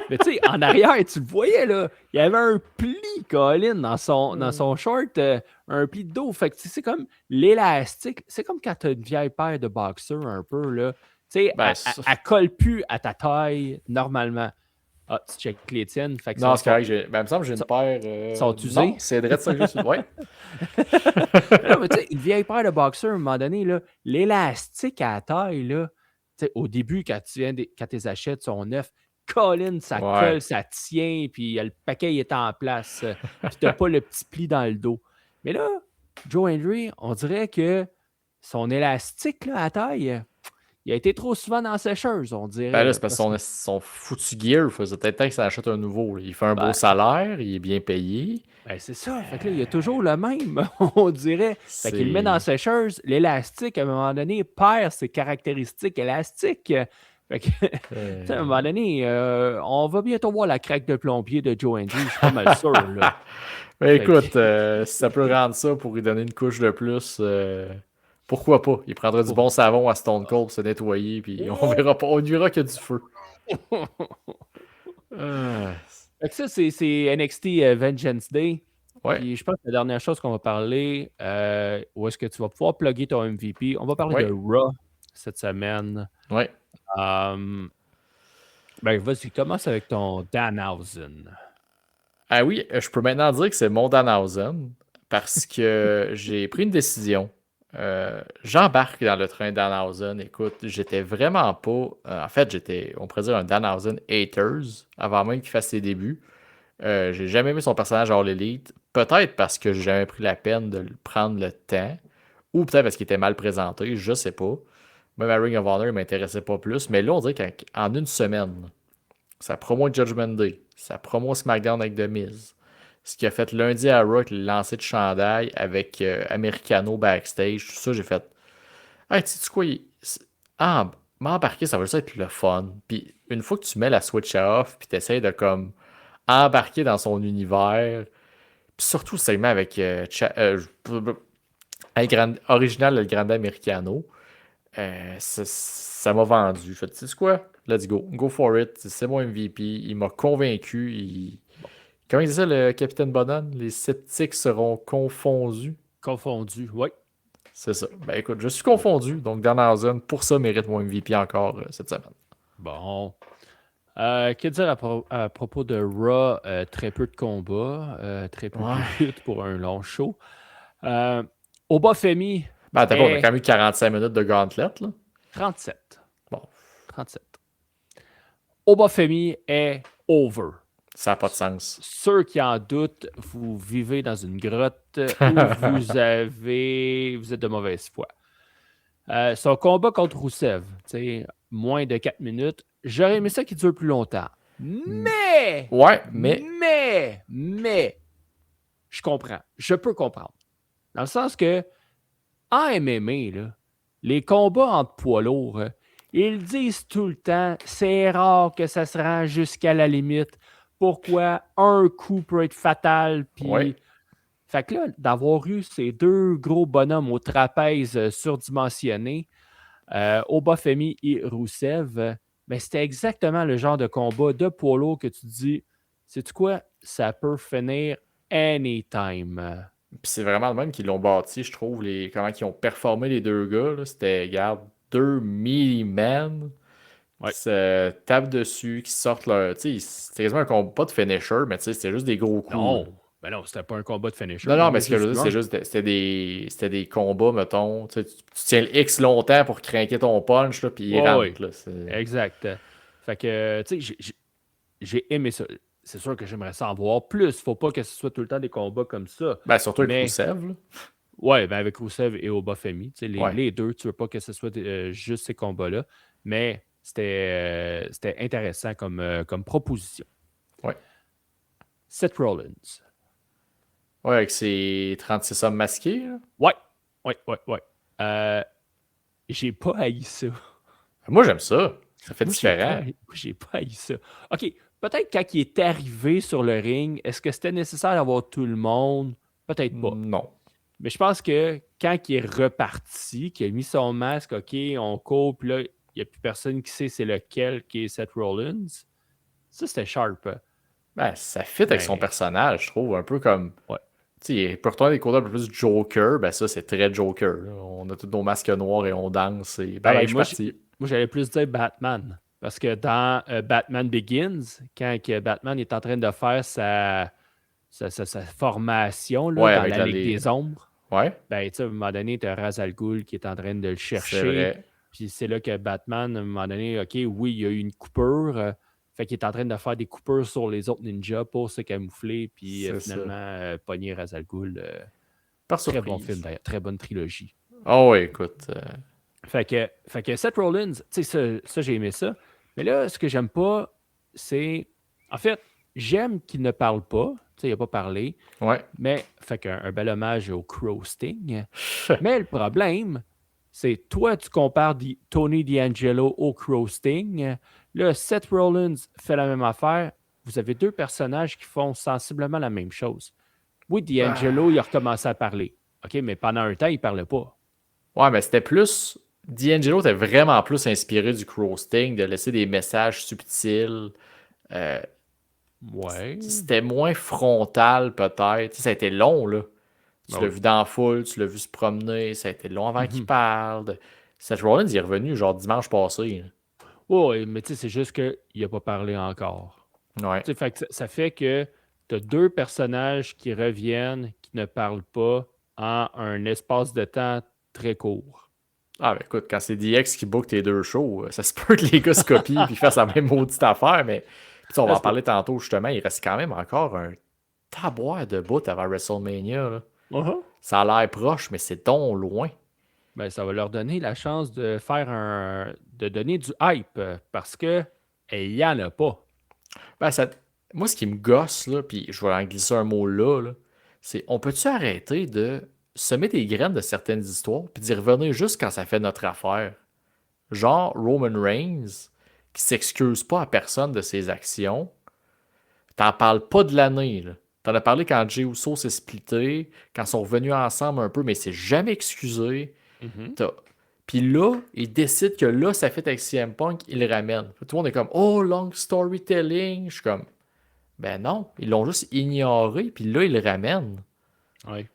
Mais tu sais, en arrière, tu le voyais, là. Il y avait un pli, Colin, dans son short. Un pli de dos. Fait que tu sais, c'est comme l'élastique. C'est comme quand tu as une vieille paire de boxers, un peu, là. Tu sais, Ben, elle colle plus à ta taille, normalement. Ah, tu check les tiennes. Fait que non, c'est correct. Ben, il me semble que j'ai une paire. sont Non, usés. c'est direct ça que j'ai sur. Ouais. Non, mais tu sais, une vieille paire de boxers, à un moment donné, là, l'élastique à la taille, là, sais, au début, quand quand tu les achètes, sont neufs, Colin, ça Ouais. colle, ça tient, puis le paquet il est en place, puis tu pas le petit pli dans le dos. Mais là, Joe Hendry, on dirait que son élastique là, à taille, il a été trop souvent dans la sécheuse, on Ben dirait. là, Là, c'est parce parce que, que son foutu gear, il faisait peut-être temps que ça achète un nouveau, là. Il fait un beau ben, salaire, il est bien payé. c'est ça. Fait que là, il y a toujours le même, on dirait. Fait qu'il le met dans la C'est. sécheuse, l'élastique, à un moment donné, perd ses caractéristiques élastiques. Fait que, tu sais, à un moment donné, on va bientôt voir la craque de plombier de Joe Hendry, je suis pas mal sûr, là. Ben Fait que, écoute, si ça peut rendre ça pour lui donner une couche de plus, pourquoi pas? Il prendra du pour- bon savon à Stone Cold pour se nettoyer, puis on Oh! verra pas, on lui dira qu'il y a du feu. Euh, Fait que ça, c'est NXT Vengeance Day. ouais, Puis je pense que la dernière chose qu'on va parler, où est-ce que tu vas pouvoir plugger ton MVP, on va parler de ouais, Raw cette semaine. ouais. Um, ben, vas-y, commence avec ton Danhausen. Ah oui, je peux maintenant dire que c'est mon Danhausen parce que j'ai pris une décision. J'embarque dans le train Danhausen. Écoute, j'étais vraiment pas. En fait, on pourrait dire un Danhausen haters avant même qu'il fasse ses débuts. J'ai jamais vu son personnage hors l'élite. Peut-être parce que j'ai jamais pris la peine de prendre le temps. Ou peut-être parce qu'il était mal présenté, je sais pas. Même à Ring of Honor, il m'intéressait pas plus. Mais là, on dirait qu'en une semaine, sa promo de Judgment Day, sa promo SmackDown avec The Miz, ce qu'il a fait lundi à Raw avec le lancer de chandail avec Americano backstage, tout ça, j'ai fait. Hey, tu sais quoi, ah, m'embarquer, ça va juste être le fun. Puis une fois que tu mets la switch off, puis tu essaies de comme embarquer dans son univers, puis surtout le segment avec original le Grande Americano, ça m'a vendu. Je tu sais quoi? Let's go. Go for it. C'est mon MVP. Il m'a convaincu. Comment il dit ça, le capitaine Bonhomme? Les sceptiques seront confondus. Confondu, oui. C'est ça. Ben écoute, je suis confondu. Donc, Danhausen, pour ça, mérite mon MVP encore cette semaine. Bon. Que dire à propos de Raw? Très peu de combats, très peu de Ouais. luttes pour un long show. Euh, Obafemi Ben, t'as pas, on a est quand même eu 45 minutes de gauntlet, là. 37. Bon, 37. Obafemi est over. ça n'a pas de sens. Ceux qui en doutent, vous vivez dans une grotte où vous êtes de mauvaise foi. Son combat contre Rousseff, moins de 4 minutes. J'aurais aimé ça qu'il dure plus longtemps. Mais, Ouais, mais. mais, je comprends. Je peux comprendre. Dans le sens que, en MMA, là, les combats entre poids lourds, ils disent tout le temps, c'est rare que ça se rend jusqu'à la limite. Pourquoi un coup peut être fatal, Ouais. puis fait que là, d'avoir eu ces deux gros bonhommes au trapèze surdimensionné, Obafemi et Rousseff, ben, c'était exactement le genre de combat de poids lourd que tu dis, sais-tu quoi, ça peut finir anytime. Puis c'est vraiment le même qu'ils l'ont bâti, je trouve, comment ils ont performé les deux gars, là. C'était, regarde, deux meaty-men Ouais. qui se tapent dessus, qui sortent leur. Tu sais, c'était quasiment un combat pas de finisher, mais tu sais, c'était juste des gros coups, là. Non, ben non, c'était pas un combat de finisher. Non, Il y non, en mais a ce que je juste veux eu dire, un. c'était des combats, mettons. Tu tiens le X longtemps pour craquer ton punch, là, puis il Ouais, rentre, ouais, là. exact. Fait que, tu sais, j'ai aimé ça. C'est sûr que j'aimerais ça en voir plus. Faut pas que ce soit tout le temps des combats comme ça. Ben, surtout avec Mais, Rousseff, là. ouais, ben avec Rousseff et Obafemi, tu sais, Ouais. les deux, tu veux pas que ce soit juste ces combats-là. Mais c'était intéressant comme proposition. Ouais. Seth Rollins. Ouais, avec ses 36 hommes masqués, là. Ouais, ouais, ouais, ouais. J'ai pas haï ça. Moi, j'aime ça. Ça fait Moi, différent. j'ai pas haï ça. OK, peut-être quand il est arrivé sur le ring, est-ce que c'était nécessaire d'avoir tout le monde? Peut-être pas. Non. Mais je pense que quand il est reparti, qu'il a mis son masque, OK, on court, puis là, il n'y a plus personne qui sait c'est lequel qui est Seth Rollins. Ça, c'était sharp. Ben, ça fit avec son Mais, personnage, je trouve. Un peu comme. ouais. Tu sais, pour toi, des côtés un peu plus Joker, ben ça, c'est très Joker, là. On a tous nos masques noirs et on danse. Et ben, Ben, je suis parti. moi, j'allais plus dire Batman. Parce que dans Batman Begins, quand que Batman est en train de faire sa formation là, Ouais, dans avec la Ligue des Ombres, Ouais, ben, tu sais, à un moment donné, tu as Ra's al Ghul qui est en train de le c'est chercher. vrai. Puis c'est là que Batman, à un moment donné, OK, oui, il y a eu une coupure. Fait qu'il est en train de faire des coupures sur les autres ninjas pour se camoufler. Puis C'est ça. finalement, pogner Ra's al Ghul. Par Très bon surprise. film d'ailleurs. Très bonne trilogie. Oh, ouais, écoute. Fait que Seth Rollins, tu sais, ça, j'ai aimé ça. Mais là, ce que j'aime pas, c'est. En fait, j'aime qu'il ne parle pas. Tu sais, il n'a pas parlé. Ouais. Mais, fait qu'un bel hommage au Crow Sting. Mais le problème, c'est toi, tu compares Tony D'Angelo au Crow Sting. Là, Seth Rollins fait la même affaire. Vous avez deux personnages qui font sensiblement la même chose. Oui, D'Angelo, il a recommencé à parler. OK, mais pendant un temps, il ne parlait pas. Ouais, mais c'était plus. D'Angelo était vraiment plus inspiré du Crow Sting, de laisser des messages subtils. Euh, Ouais. C'était moins frontal, peut-être. Tu sais, ça a été long, là. Tu Ben l'as oui. vu dans la foule, tu l'as vu se promener, ça a été long avant qu'il Mhm. parle. Seth Rollins, il est revenu, genre, dimanche passé. Oui, mais tu sais, c'est juste qu'il n'a pas parlé encore. Là. Ouais. Tu sais, fait que ça fait que tu as deux personnages qui reviennent, qui ne parlent pas en un espace de temps très court. Ah, ben écoute, quand c'est DX qui book tes deux shows, ça se peut que les gars se copient et fassent la même maudite affaire, mais puis on va Ça en se peut. parler tantôt, justement. Il reste quand même encore un taboire de bout avant WrestleMania. Là. Uh-huh. Ça a l'air proche, mais c'est donc loin. Ben, ça va leur donner la chance de faire de donner du hype parce que il n'y en a pas. Ben, moi, ce qui me gosse, là, puis je vais en glisser un mot là, c'est on peut-tu arrêter de semer des graines de certaines histoires puis d'y revenir juste quand ça fait notre affaire? Genre Roman Reigns, qui s'excuse pas à personne de ses actions. T'en parles pas de l'année, là. T'en as parlé quand Jey Uso s'est splitté, quand ils sont revenus ensemble un peu, mais il s'est jamais excusé. Mhm. T'as- Puis là, il décide que là, ça fait avec CM Punk, il le ramène. Tout le monde est comme, oh, long storytelling. Je suis comme, ben non, ils l'ont juste ignoré, puis là, ils le ramènent. Ouais.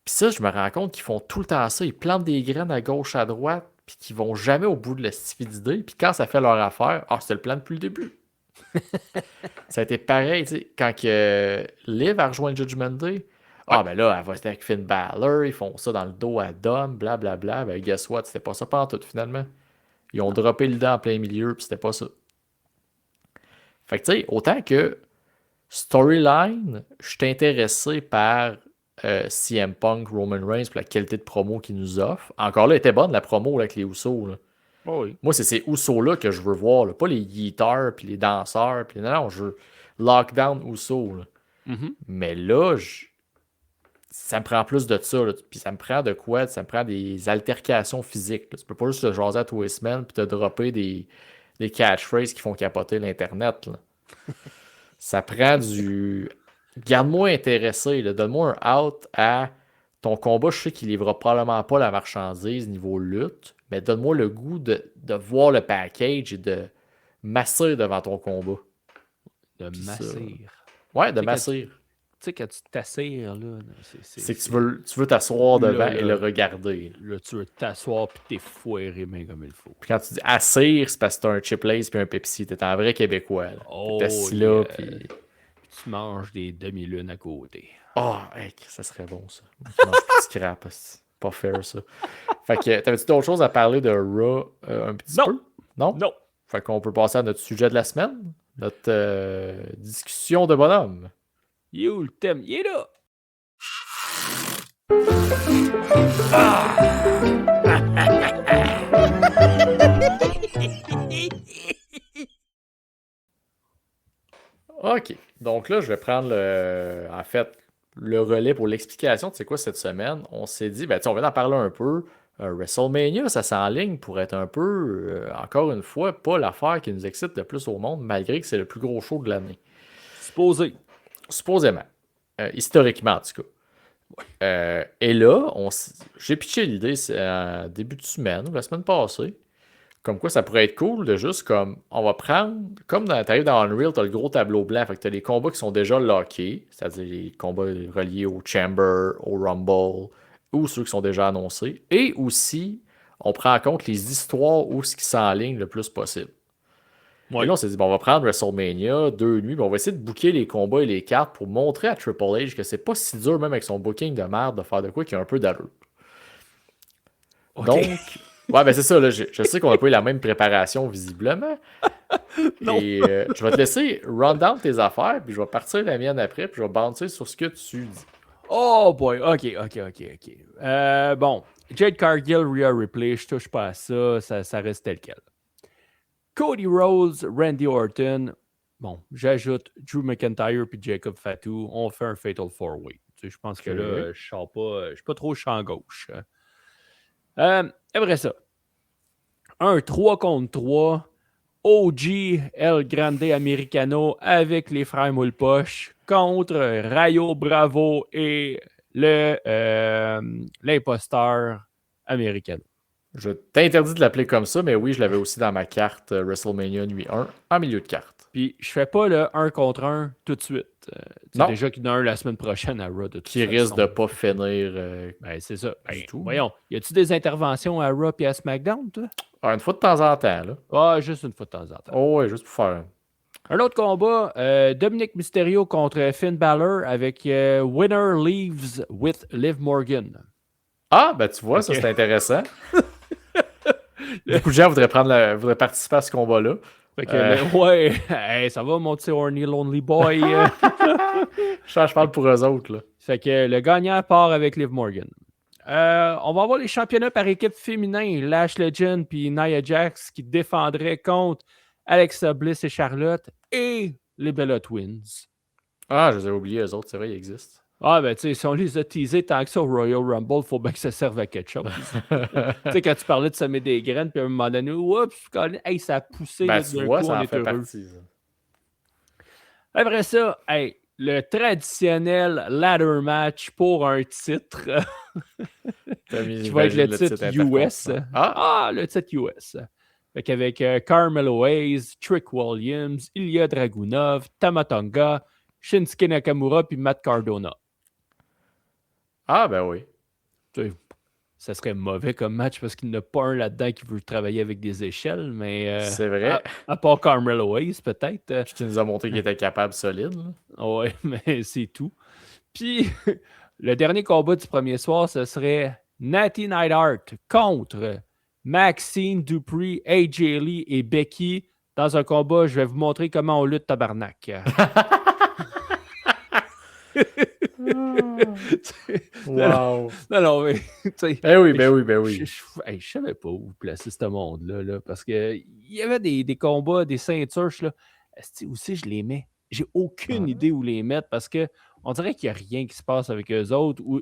Puis ça, je me rends compte qu'ils font tout le temps ça. Ils plantent des graines à gauche, à droite, puis qu'ils vont jamais au bout de la d'idée. Puis quand ça fait leur affaire, ah, c'était le plan depuis le début. Ça a été pareil, tu sais, quand que Liv a rejoint le Judgment Day. Ouais. Ah, ben là, elle va être avec Finn Balor, ils font ça dans le dos à Dom, blablabla. Ben, guess what, c'était pas ça pantoute finalement. Ils ont Non. droppé le dent en plein milieu, puis c'était pas ça. Fait que, tu sais, autant que storyline, je suis intéressé par CM Punk, Roman Reigns, pour la qualité de promo qu'ils nous offrent. Encore là, elle était bonne la promo là, avec les Usos. Là. Oh oui. Moi, c'est ces Usos-là que je veux voir, là. Pas les guitares, puis les danseurs, puis non, non, je veux Lockdown Usos. Là. Mhm. Mais là, ça me prend plus de ça. Là. Puis ça me prend de quoi? Ça me prend des altercations physiques. Là. Tu peux pas juste te jaser à tous les semaines puis te dropper des catchphrases qui font capoter l'Internet. Là. Ça prend du. Garde-moi intéressé. Là. Donne-moi un out à ton combat. Je sais qu'il livrera probablement pas la marchandise niveau lutte, mais donne-moi le goût de voir le package et de masser devant ton combat. De Puis ça. massir. Ouais, de Tu sais, masser. tu sais, quand tu t'assires, là, C'est que tu veux t'asseoir devant là, et le regarder. là, tu veux t'asseoir puis t'es foiré, mais comme il faut. Puis quand tu dis assire, c'est parce que t'as un chip Lays puis un Pepsi. T'es un vrai Québécois. Là. Oh, T'es assis là, yeah. puis. Tu manges des demi-lunes à côté. Oh, hey, ça serait bon, ça. Je mange plus de scrap. C'est pas fair, ça. Fait que, t'avais-tu d'autres choses à parler de Raw un petit Non! peu? Non? Non! Fait qu'on peut passer à notre sujet de la semaine. Notre discussion de bonhomme. You, le thème, il est là! OK. Donc là, je vais prendre en fait le relais pour l'explication de c'est quoi cette semaine. On s'est dit, ben, on vient d'en parler un peu. WrestleMania, ça s'enligne pour être un peu, encore une fois, pas l'affaire qui nous excite le plus au monde, malgré que c'est le plus gros show de l'année. Supposé. Supposément. Historiquement, en tout cas. Et là, j'ai pitché l'idée en début de semaine, ou la semaine passée. Comme quoi, ça pourrait être cool de juste comme, on va prendre, comme t'arrives dans Unreal, t'as le gros tableau blanc, fait que t'as les combats qui sont déjà lockés, c'est-à-dire les combats reliés au Chamber, au Rumble, ou ceux qui sont déjà annoncés. Et aussi, on prend en compte les histoires où ce qui s'enligne le plus possible. Et Ouais. là, on s'est dit, bon, on va prendre WrestleMania, 2 nuits, puis on va essayer de booker les combats et les cartes pour montrer à Triple H que c'est pas si dur, même avec son booking de merde, de faire de quoi qui a un peu d'allure. OK. Donc, Ouais, ben c'est ça, là, je sais qu'on n'a pas eu la même préparation, visiblement. Non. Et je vais te laisser run down tes affaires, puis je vais partir la mienne après, puis je vais bouncer sur ce que tu dis. Oh boy, ok. Bon, Jade Cargill, Rhea Ripley, je touche pas à ça reste tel quel. Cody Rhodes, Randy Orton, bon, j'ajoute Drew McIntyre puis Jacob Fatu, on fait un Fatal 4-Way. Tu sais, je pense que là, je suis pas trop champ gauche. Après ça, un 3 contre 3, OG El Grande Americano avec les frères Moulpoche contre Rayo Bravo et l'imposteur Americano. Je t'interdis de l'appeler comme ça, mais oui, je l'avais aussi dans ma carte WrestleMania Nuit 1, en milieu de carte. Puis je fais pas le 1 contre 1 tout de suite. Non. Déjà qu'il y en a un la semaine prochaine à Raw de toute Qui façon. risque de pas finir Ben, c'est ça. du tout. Voyons, y a-tu des interventions à Raw et à SmackDown, toi? Une fois de temps en temps, là. Ah, juste une fois de temps en temps. Oh, ouais, juste pour faire. Un autre combat, Dominic Mysterio contre Finn Balor avec Winner Leaves with Liv Morgan. Ah, ben tu vois, ça c'est intéressant. Beaucoup de gens voudraient participer à ce combat-là. Fait que, ouais, hey, ça va, mon petit Horny Lonely Boy. Je parle pour eux autres, là. Fait que le gagnant part avec Liv Morgan. On va avoir les championnats par équipe féminin. Lash Legend puis Nia Jax qui défendraient contre Alexa Bliss et Charlotte et les Bella Twins. Ah, je les ai oubliés, eux autres, c'est vrai, ils existent. Ah, ben, tu sais, si on les a teasés tant que ça au Royal Rumble, il faut bien que ça serve à quelque chose. Tu sais, quand tu parlais de semer des graines, puis à un moment donné, oups, hey, ça a poussé. Ben, Là, tu vois, ça en fait heureux. partie. Ça. Après ça, hey, le traditionnel ladder match pour un titre. Qui va être le titre US. Le titre US. Fait qu'avec Carmelo Hayes, Trick Williams, Ilya Dragunov, Tama Tonga, Shinsuke Nakamura puis Matt Cardona. Ah, ben oui. Ça serait mauvais comme match parce qu'il n'y en a pas un là-dedans qui veut travailler avec des échelles, mais... c'est vrai. À part Carmelo Hayes, peut-être. Puis tu nous as montré qu'il était capable solide. Ouais, mais c'est tout. Puis, le dernier combat du premier soir, ce serait Natty Neidhart contre Maxine Dupree, AJ Lee et Becky dans un combat. Je vais vous montrer comment on lutte tabarnak. Wow. Non, mais. Ben oui. Je savais pas où placer ce monde-là, là, parce qu'il y avait des combats, des ceintures. Là, aussi, je les mets. J'ai aucune idée où les mettre parce que on dirait qu'il n'y a rien qui se passe avec eux autres ou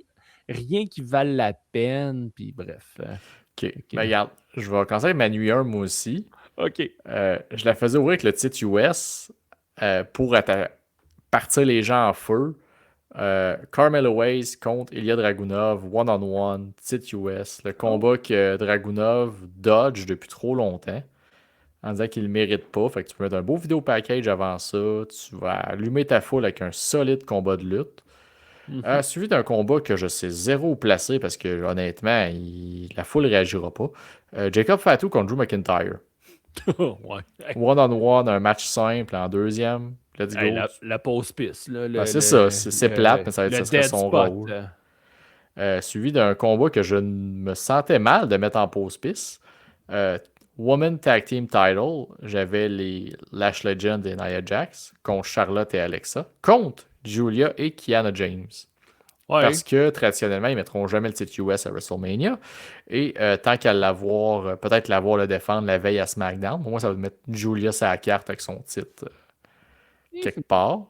rien qui vale la peine. Puis bref. OK. Ben, regarde, je vais commencer avec ma nuit 1, moi aussi. OK. Je la faisais ouvrir avec le titre US pour partir les gens en feu. Carmelo Hayes contre Ilya Dragunov, one-on-one, titre US. Le combat que Dragunov dodge depuis trop longtemps en disant qu'il ne le mérite pas. Fait que tu peux mettre un beau vidéo package avant ça. Tu vas allumer ta foule avec un solide combat de lutte. Suivi d'un combat que je sais zéro placer parce que honnêtement, la foule ne réagira pas. Jacob Fatu contre Drew McIntyre. Ouais. One-on-one, un match simple en deuxième. Let's go. La pause piste. C'est ça, c'est plate, mais ça serait son rôle. Suivi d'un combat que je me sentais mal de mettre en pause piste. Women Tag Team Title, j'avais les Lash Legend et Nia Jax contre Charlotte et Alexa, contre Julia et Kiana James. Ouais. Parce que traditionnellement, ils ne mettront jamais le titre US à WrestleMania. Et tant qu'à l'avoir, peut-être le défendre la veille à SmackDown, pour moi, ça va mettre Julia sur la carte avec son titre quelque part.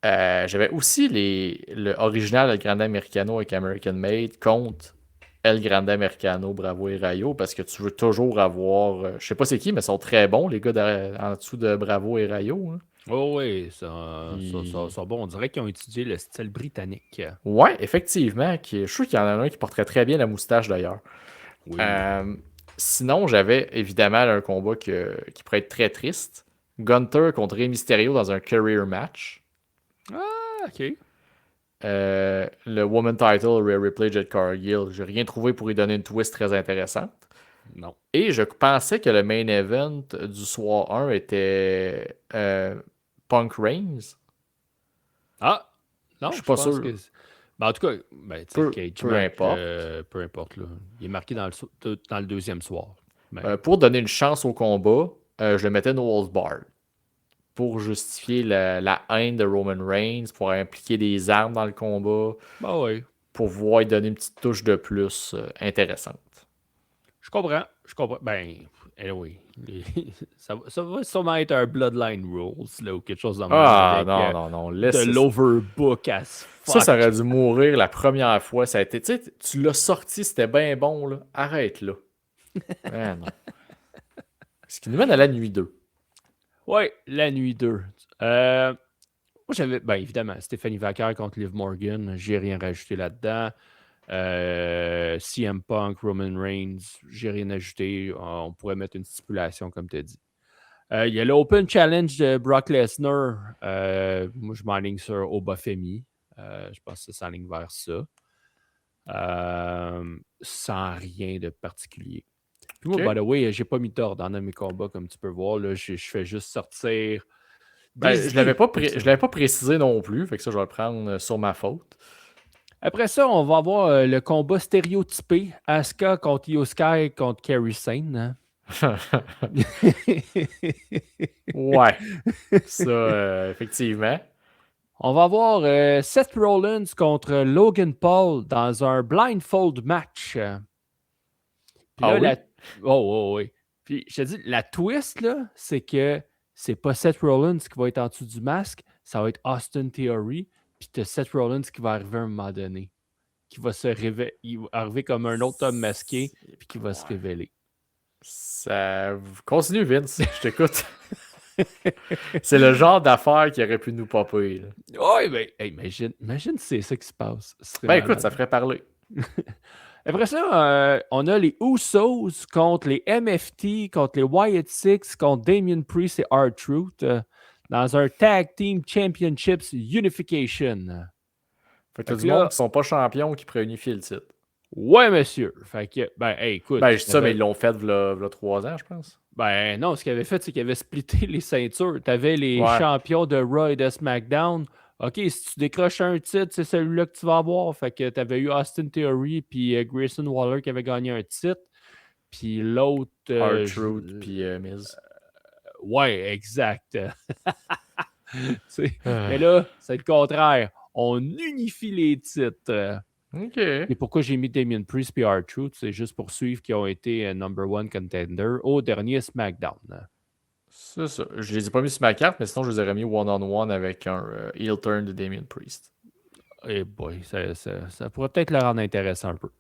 J'avais aussi le original El Grande Americano avec American Made contre El Grande Americano, Bravo et Rayo, parce que tu veux toujours avoir... je sais pas c'est qui, mais ils sont très bons, les gars en dessous de Bravo et Rayo. Hein. Oh oui, ça sont bons. On dirait qu'ils ont étudié le style britannique. Ouais, effectivement. Je suis sûr qu'il y en a un qui porterait très bien la moustache, d'ailleurs. Oui. Sinon, j'avais évidemment un combat qui pourrait être très triste. Gunther contre Rey Mysterio dans un career match. Ah, OK. Le Woman Title, Rhea Ripley, Jade Cargill, j'ai rien trouvé pour y donner une twist très intéressante. Non. Et je pensais que le main event du soir 1 était Punk Reigns. Ah! Non, je suis pas sûr. Ben, en tout cas, ben, Peu, Cage peu match, importe. peu importe. Là. Il est marqué dans le deuxième soir. Ben, Pour donner une chance au combat, je le mettais no holds barred. Pour justifier la haine de Roman Reigns, pour impliquer des armes dans le combat, bah ouais. pour pouvoir lui donner une petite touche de plus intéressante. Je comprends. Je comprends. Ben, anyway. Ça va sûrement être un Bloodline Rules là, ou quelque chose de même Ah, avec non, non, non, de laisse ça. l'overbook as Ça fuck. aurait dû mourir la première fois. Ça a été, tu sais, tu l'as sorti, c'était bien bon, là. Arrête, là. Ah, non. Ce qui nous mène à la nuit 2. Ouais, la nuit 2. Moi, j'avais, ben évidemment, Stephanie Vacker contre Liv Morgan. J'ai rien rajouté là-dedans. CM Punk, Roman Reigns, j'ai rien ajouté. On pourrait mettre une stipulation, comme tu as dit. Il y a l'Open Challenge de Brock Lesnar. Moi, je m'enligne sur Obafemi. Je pense que ça s'enligne vers ça. Sans rien de particulier. Puis moi, OK? by the way, j'ai pas mis d'ordre dans mes combats, comme tu peux voir. Là, je fais juste sortir Ben, des idées. je l'avais pas précisé non plus, fait que ça, je vais le prendre sur ma faute. Après ça, on va avoir le combat stéréotypé. Asuka contre Io Sky contre Kairi Sane. Hein? Ouais, ça, effectivement. On va avoir Seth Rollins contre Logan Paul dans un blindfold match. Puis Ah là, oui? oui. Puis je te dis, la twist, là, c'est que c'est pas Seth Rollins qui va être en dessous du masque, ça va être Austin Theory. Puis t'as Seth Rollins qui va arriver à un moment donné, qui va se révéler, il va arriver comme un autre homme masqué, puis qui va se Ouais. révéler. Ça... Continue, Vince, je t'écoute. C'est le genre d'affaire qui aurait pu nous popper, là. Oui, mais hey, imagine si c'est ça qui se passe. Ce serait Ben écoute, ça malade. ferait parler. Après ça, on a les Usos contre les MFT, contre les Wyatt Six, contre Damien Priest et R-Truth dans un Tag Team Championships Unification. Fait que Fait t'as que du monde là, qui sont pas champions qui pourraient unifier le titre. ouais, monsieur. Fait que, ben, hey, écoute, Ben, je dis ça, mais ils l'ont fait v'là 3 ans, je pense. ben non, ce qu'il avait fait, c'est qu'il avait splitté les ceintures. Tu avais les Ouais. champions de Raw et de SmackDown. OK, si tu décroches un titre, c'est celui-là que tu vas avoir. Fait que tu avais eu Austin Theory puis Grayson Waller qui avait gagné un titre. Puis l'autre. R-Truth puis Miz. Ouais, exact. Mais Ah. là, c'est le contraire. On unifie les titres. OK. Et pourquoi j'ai mis Damien Priest et R-Truth, c'est juste pour suivre qui ont été number one contender au dernier SmackDown. C'est ça. Je les ai pas mis sur ma carte, mais sinon, je les aurais mis one-on-one avec un heel turn de Damien Priest. Eh boy, ça pourrait peut-être le rendre intéressant un peu.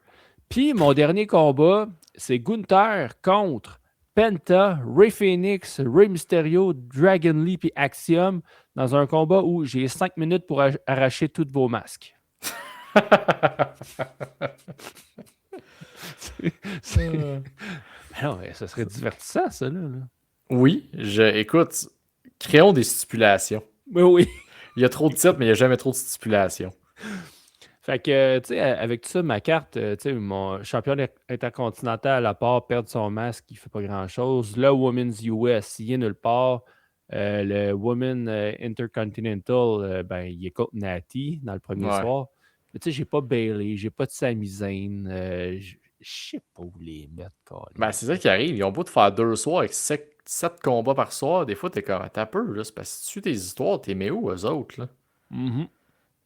Puis mon dernier combat, c'est Gunther contre Penta, Rey Phoenix, Rey Mysterio, Dragon Lee et Axiom dans un combat où j'ai 5 minutes pour arracher tous vos masques. Non, mais ça serait divertissant, ça, là. Oui, écoute, créons des stipulations. Mais oui. Il y a trop de titres, mais il n'y a jamais trop de stipulations. Fait que, tu sais, avec tout ça, ma carte, tu sais, mon champion intercontinental, à part perdre son masque, il fait pas grand-chose. Le Women's US, il est nulle part. Le Women Intercontinental, ben, il est contre Natty dans le premier Ouais. soir. Mais tu sais, j'ai pas Bailey, j'ai pas de Sami Zayn. Je sais pas où les mettre, Colin. Ben, c'est ça qui arrive. Ils ont beau te faire 2 soirs avec 7 combats par soir. Des fois, t'es comme, t'as peur, là. C'est parce que si tu suis tes histoires, t'es mais où, eux autres, là? Mhm.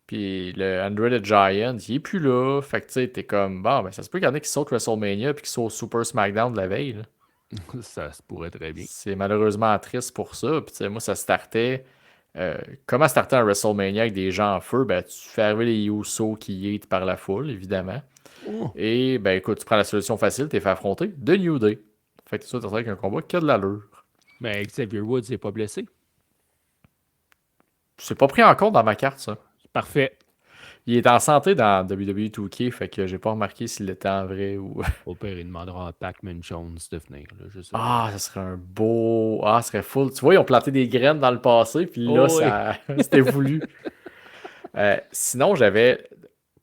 Puis le Andre the Giant, il est plus là. Fait que tu sais, t'es comme, bon, ben ça se peut qu'il y en ait qui sautent WrestleMania puis qui sautent Super SmackDown de la veille, là. Ça se pourrait très bien. C'est malheureusement triste pour ça. Puis tu sais, moi, ça startait. Comment starter un WrestleMania avec des gens en feu? Ben, tu fais arriver les Usos qui y est par la foule, évidemment. Oh. Et ben écoute, tu prends la solution facile, t'es fait affronter de New Day. Fait que tu vas avec un combat qui a de l'allure. Mais Xavier Woods n'est pas blessé. C'est pas pris en compte dans ma carte, ça. Parfait. Il est en santé dans WWE 2K, fait que j'ai pas remarqué s'il était en vrai ou. Au pire, il demandera à Pac-Man Jones de venir. Là, je sais pas. Ah, ça serait un beau. Ah, ça serait full. Tu vois, ils ont planté des graines dans le passé, puis là, Oh, oui. ça c'était voulu. Sinon, j'avais.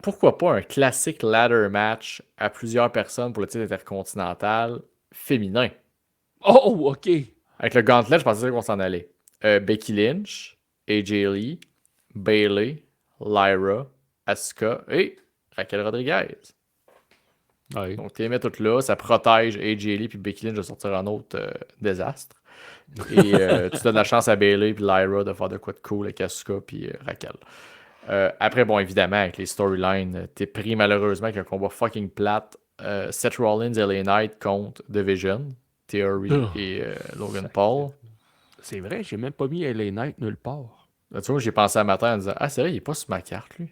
Pourquoi pas un classique ladder match à plusieurs personnes pour le titre intercontinental féminin? Oh, OK. Avec le gauntlet, je pensais qu'on s'en allait. Becky Lynch, AJ Lee, Bayley, Lyra, Asuka et Raquel Rodriguez. Ouais. Donc, tu les mets toutes là, ça protège AJ Lee puis Becky Lynch de sortir en autre désastre. Et tu donnes la chance à Bayley puis Lyra de faire de quoi de cool avec Asuka puis Raquel. Après, bon, évidemment, avec les storylines, t'es pris malheureusement avec un combat fucking plate. Seth Rollins et LA Knight contre Division, Theory et Logan Paul. C'est vrai, j'ai même pas mis LA Knight nulle part. Là, tu vois, j'ai pensé un matin en disant ah, c'est vrai, il est pas sur ma carte, lui.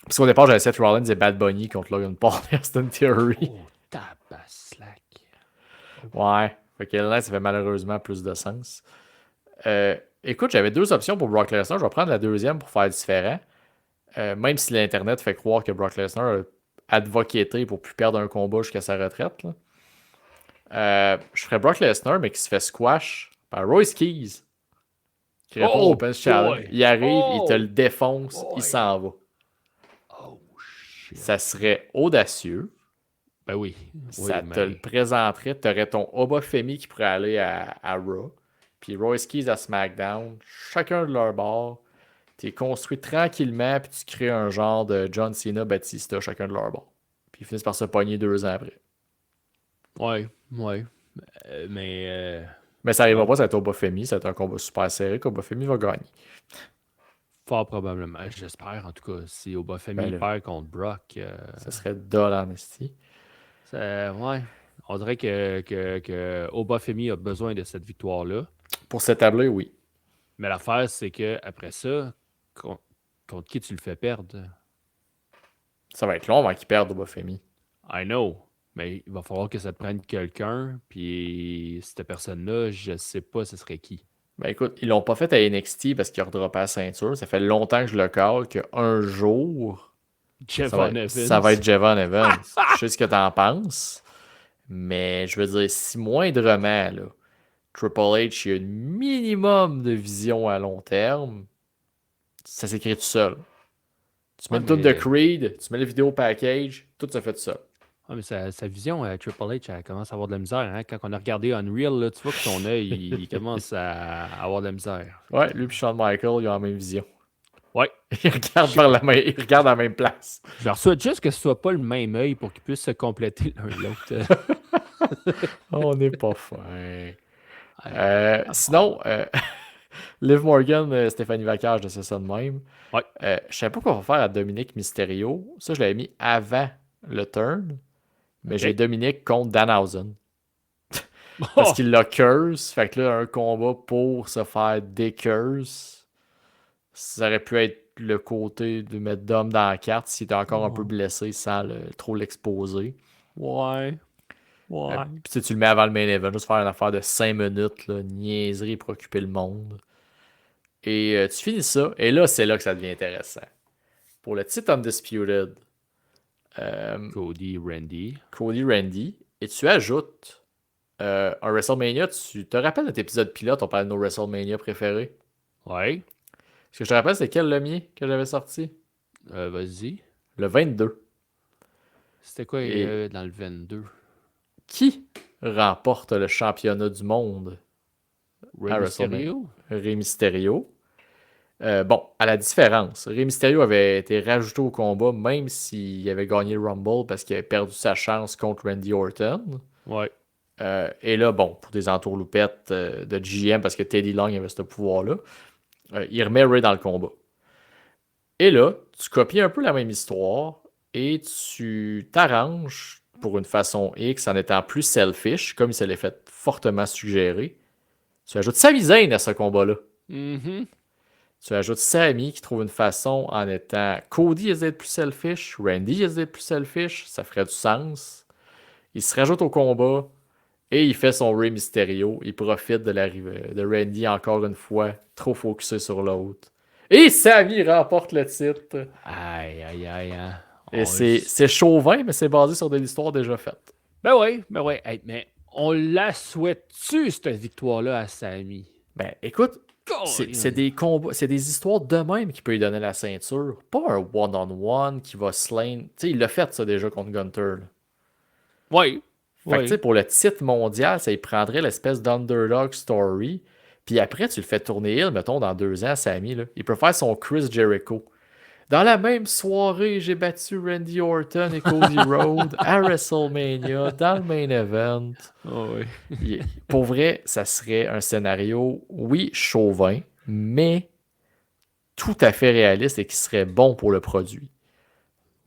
Parce qu'au départ, j'avais Seth Rollins et Bad Bunny contre Logan Paul et Austin Theory. Oh, tabaslac. Ouais. Fait que là, ça fait malheureusement plus de sens. Écoute, j'avais deux options pour Brock Lesnar. Je vais prendre la deuxième pour faire différent. Même si l'Internet fait croire que Brock Lesnar a advocaté pour plus perdre un combat jusqu'à sa retraite. Je ferais Brock Lesnar, mais qui se fait squash par Royce Keys. Qui répond au Open Challenge. Il arrive, il te le défonce, il s'en va. Oh, shit. Ça serait audacieux. Ben oui. Ça te le présenterait. Tu aurais ton Obafemi qui pourrait aller à Raw. Puis Royce Keys à SmackDown. Chacun de leur bord. Tu es construit tranquillement. Puis tu crées un genre de John Cena, Batista, chacun de leur bord. Puis ils finissent par se pogner 2 ans après. Ouais. Mais ça n'arrivera pas, ça va être Obafemi. Ça va être un combat super serré qu'Obafemi va gagner. Fort probablement. J'espère, en tout cas. Si Obafemi perd contre Brock. Ça serait dole en esti. Ouais. On dirait que Obafemi a besoin de cette victoire-là. Pour s'établir, oui. Mais l'affaire, c'est que après ça, contre qui tu le fais perdre? Ça va être long avant qu'il perde Obafemi. I know. Mais il va falloir que ça te prenne quelqu'un. Puis cette personne-là, je sais pas ce serait qui. Ben écoute, ils l'ont pas fait à NXT parce qu'il a redroppé la ceinture. Ça fait longtemps que je le cale qu'un jour, ça va être Javon Evans. Je sais ce que t'en penses. Mais je veux dire, si moindrement, là, Triple H, il y a un minimum de vision à long terme, ça s'écrit tout seul. Tu mets le tout de Creed, tu mets le vidéo package, tout se fait tout seul. Ah, mais sa vision, Triple H, elle commence à avoir de la misère. Hein? Quand on a regardé Unreal, là, tu vois que son œil, il commence à avoir de la misère. Ouais, lui et Shawn Michaels, ils ont la même vision. Ouais. Ils regardent à la même place. Je leur souhaite juste que ce soit pas le même œil pour qu'ils puissent se compléter l'un l'autre. On n'est pas fin. Sinon, Liv Morgan, Stéphanie Vaquer, je sais ça de même. Ouais. Je sais pas quoi va faire à Dominique Mysterio. Ça, je l'avais mis avant le turn. Mais j'ai Dominique contre Danhausen. Parce qu'il l'a curse. Fait que là, un combat pour se faire décurse. Ça aurait pu être le côté de mettre Dom dans la carte s'il était encore un peu blessé sans trop l'exposer. Ouais. Puis tu le mets avant le main event, juste faire une affaire de 5 minutes, là, niaiserie pour occuper le monde. Et tu finis ça, et là, c'est là que ça devient intéressant. Pour le titre Undisputed, Cody Randy, et tu ajoutes un WrestleMania. Tu te rappelles notre épisode pilote, on parlait de nos WrestleMania préférés? Ouais. Est-ce que je te rappelle, c'est quel le mien que j'avais sorti? Vas-y. Le 22. C'était quoi dans le 22? Qui remporte le championnat du monde Rey Mysterio? Rey Mysterio. Bon, à la différence, Rey Mysterio avait été rajouté au combat même s'il avait gagné le Rumble parce qu'il avait perdu sa chance contre Randy Orton. Ouais. Et là, bon, pour des entourloupettes de GM parce que Teddy Long avait ce pouvoir-là, il remet Rey dans le combat. Et là, tu copies un peu la même histoire et tu t'arranges pour une façon X en étant plus selfish, comme il se l'est fait fortement suggérer. Tu ajoutes Sami Zayn à ce combat-là. Mm-hmm. Tu ajoutes Sami qui trouve une façon en étant Cody essaie d'être plus selfish, Randy essaie d'être plus selfish, ça ferait du sens. Il se rajoute au combat et il fait son Rey Mysterio. Il profite de l'arrivée de Randy encore une fois, trop focusé sur l'autre. Et Sami remporte le titre. Aïe. Hein. Et c'est chauvin, mais c'est basé sur de l'histoire déjà faite. Ben ouais. Hey, mais on la souhaite-tu, cette victoire-là, à Sami? Ben écoute, c'est des combats, c'est des histoires de même qui peut lui donner la ceinture. Pas un one-on-one qui va slain. Tu sais, il l'a fait ça déjà contre Gunter. Oui. Fait que tu sais, pour le titre mondial, ça il prendrait l'espèce d'underdog story. Puis après, tu le fais tourner heel, mettons, dans 2 ans, Sami. Là. Il peut faire son Chris Jericho. Dans la même soirée, j'ai battu Randy Orton et Cody Rhodes à WrestleMania dans le main event. Oh, oui. Pour vrai, ça serait un scénario, oui, chauvin, mais tout à fait réaliste et qui serait bon pour le produit.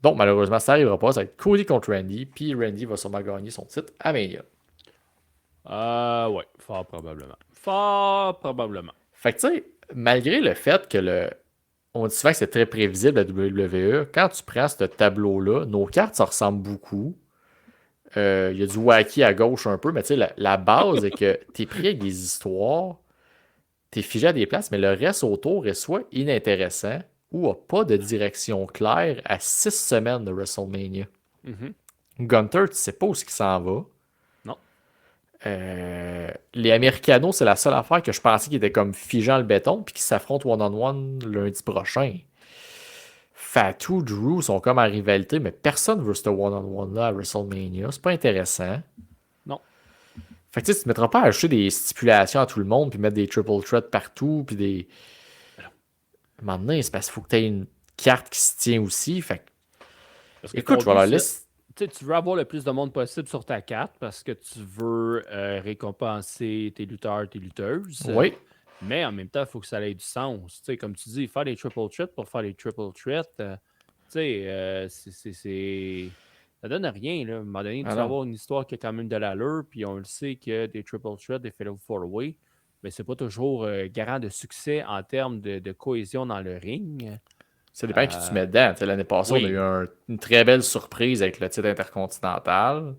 Donc, malheureusement, ça n'arrivera pas. Ça va être Cody contre Randy, puis Randy va sûrement gagner son titre à Mania. Ouais, fort probablement. Fort probablement. Fait que, tu sais, malgré le fait que on dit souvent que c'est très prévisible la WWE, quand tu prends ce tableau-là, nos cartes, ça ressemble beaucoup. Il y a du wacky à gauche un peu, mais tu sais, la base est que tu es pris avec des histoires, tu es figé à des places, mais le reste autour est soit inintéressant ou a pas de direction claire à 6 semaines de WrestleMania. Mhm. Gunter, tu sais pas où ce qui s'en va. Non. Les Americanos, c'est la seule affaire que je pensais qui était comme figeant le béton, puis qui s'affrontent one-on-one lundi prochain. Fatou, Drew sont comme en rivalité, mais personne veut ce one-on-one-là à WrestleMania. C'est pas intéressant. Non. Fait que tu sais, tu ne mettras pas à ajouter des stipulations à tout le monde, puis mettre des triple threats partout, puis des. Maintenant, c'est parce qu'il faut que tu aies une carte qui se tient aussi. Fait que, Parce que écoute, ton je vais but, leur c'est. laisser. Tu veux avoir le plus de monde possible sur ta carte parce que tu veux récompenser tes lutteurs, tes lutteuses. Oui, Mais en même temps, il faut que ça ait du sens. Comme tu dis, faire des triple threats pour faire des triple threats, ça donne rien. Là. À un moment donné, ah tu vas non. avoir une histoire qui a quand même de l'allure, puis on le sait que des triple threats, des fatal four-way, mais c'est pas toujours garant de succès en termes de cohésion dans le ring. Ça dépend qui tu Euh, mets dedans. Tu sais, l'année passée, on a oui, eu une très belle surprise avec le titre intercontinental,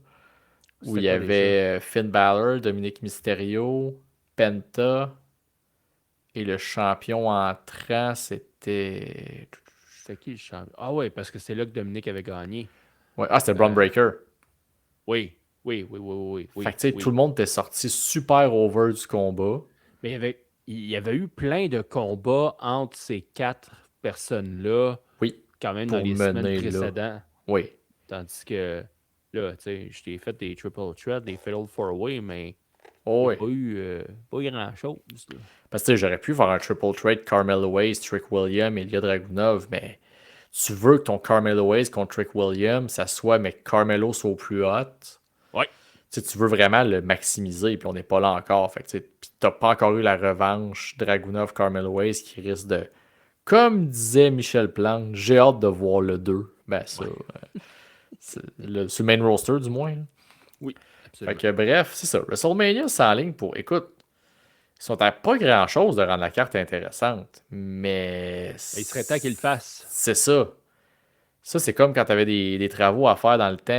où c'était il y quoi déjà? avait Finn Balor, Dominic Mysterio, Penta, et le champion entrant, c'était. C'était qui le champion? Ah ouais, parce que c'est là que Dominique avait gagné. Ouais. Ah, c'était Braun Euh, Breaker. oui, oui, oui, oui, oui, Fait oui, que tu sais, tout oui. le monde était sorti super over du combat. Mais il y avait eu plein de combats entre ces quatre personnes-là, Oui, quand même dans pour les semaines mener là. précédentes. Oui. Tandis que là, tu sais, je t'ai fait des triple threats, des fatal four-way, mais Oh, il n'y a oui. pas eu grand-chose. Là. Parce que tu sais, j'aurais pu faire un triple trade Carmelo Hayes, Trick William et Ilya Dragunov, mais tu veux que ton Carmelo Hayes contre Trick William, ça soit, mais que Carmelo soit au plus hot. Ouais. Tu sais, tu veux vraiment le maximiser, puis on n'est pas là encore. Fait que tu n'as pas encore eu la revanche Dragunov-Carmelo Hayes qui risque de. Comme disait Michel Plante, j'ai hâte de voir le 2. Ben, ça. Ouais. Sur le main roster, du moins. Là. Oui, Fait absolument. que bref, c'est ça. WrestleMania, c'est en ligne pour. Écoute, ils sont à pas grand chose de rendre la carte intéressante. Mais. Il serait temps qu'il le fasse. C'est ça. Ça, c'est comme quand tu avais des travaux à faire dans le temps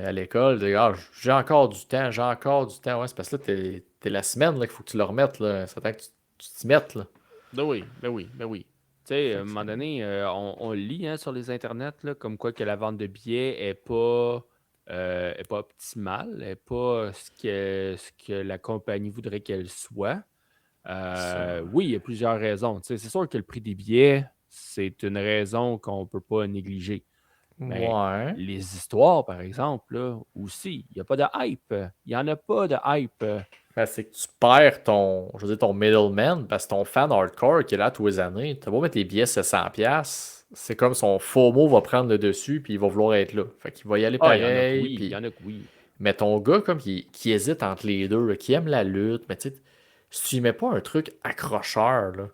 à l'école. Ah, j'ai encore du temps, j'ai encore du temps. Ouais, c'est parce que là, t'es la semaine qu'il faut que tu le remettes. Là. C'est temps que tu t'y mettes. Là. Ben oui, ben oui, ben oui. Tu sais, à Fait un que moment donné, on lit hein, sur les internets là, comme quoi que la vente de billets est pas optimale, est pas ce que la compagnie voudrait qu'elle soit. ça. Oui, il y a plusieurs raisons. Tu sais, c'est sûr que le prix des billets, c'est une raison qu'on ne peut pas négliger. Mais Ouais. les histoires, par exemple, là, aussi, il n'y a pas de hype. Il n'y en a pas de hype. Ben, c'est que tu perds ton middleman parce que ton fan hardcore qui est là tous les années, t'as beau mettre les billets 700$, c'est comme son FOMO va prendre le dessus puis il va vouloir être là. Fait qu'il va y aller Ah, il y en a que pareil. oui, il y Puis. en a que oui. Mais ton gars, comme qui hésite entre les deux, là, qui aime la lutte, mais tu sais, si tu lui mets pas un truc accrocheur, là,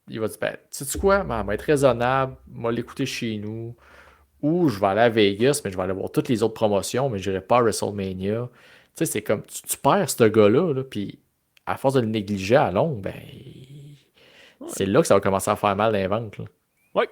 il va dire, ben, tu sais quoi, ben, va être raisonnable, va l'écouter chez nous, ou je vais aller à Vegas, mais je vais aller voir toutes les autres promotions, mais je n'irai pas à WrestleMania. Tu sais, c'est comme, tu perds ce gars-là, là, puis à force de le négliger à long, ben, c'est Ouais. là que ça va commencer à faire mal dans les ventes, là. Oui.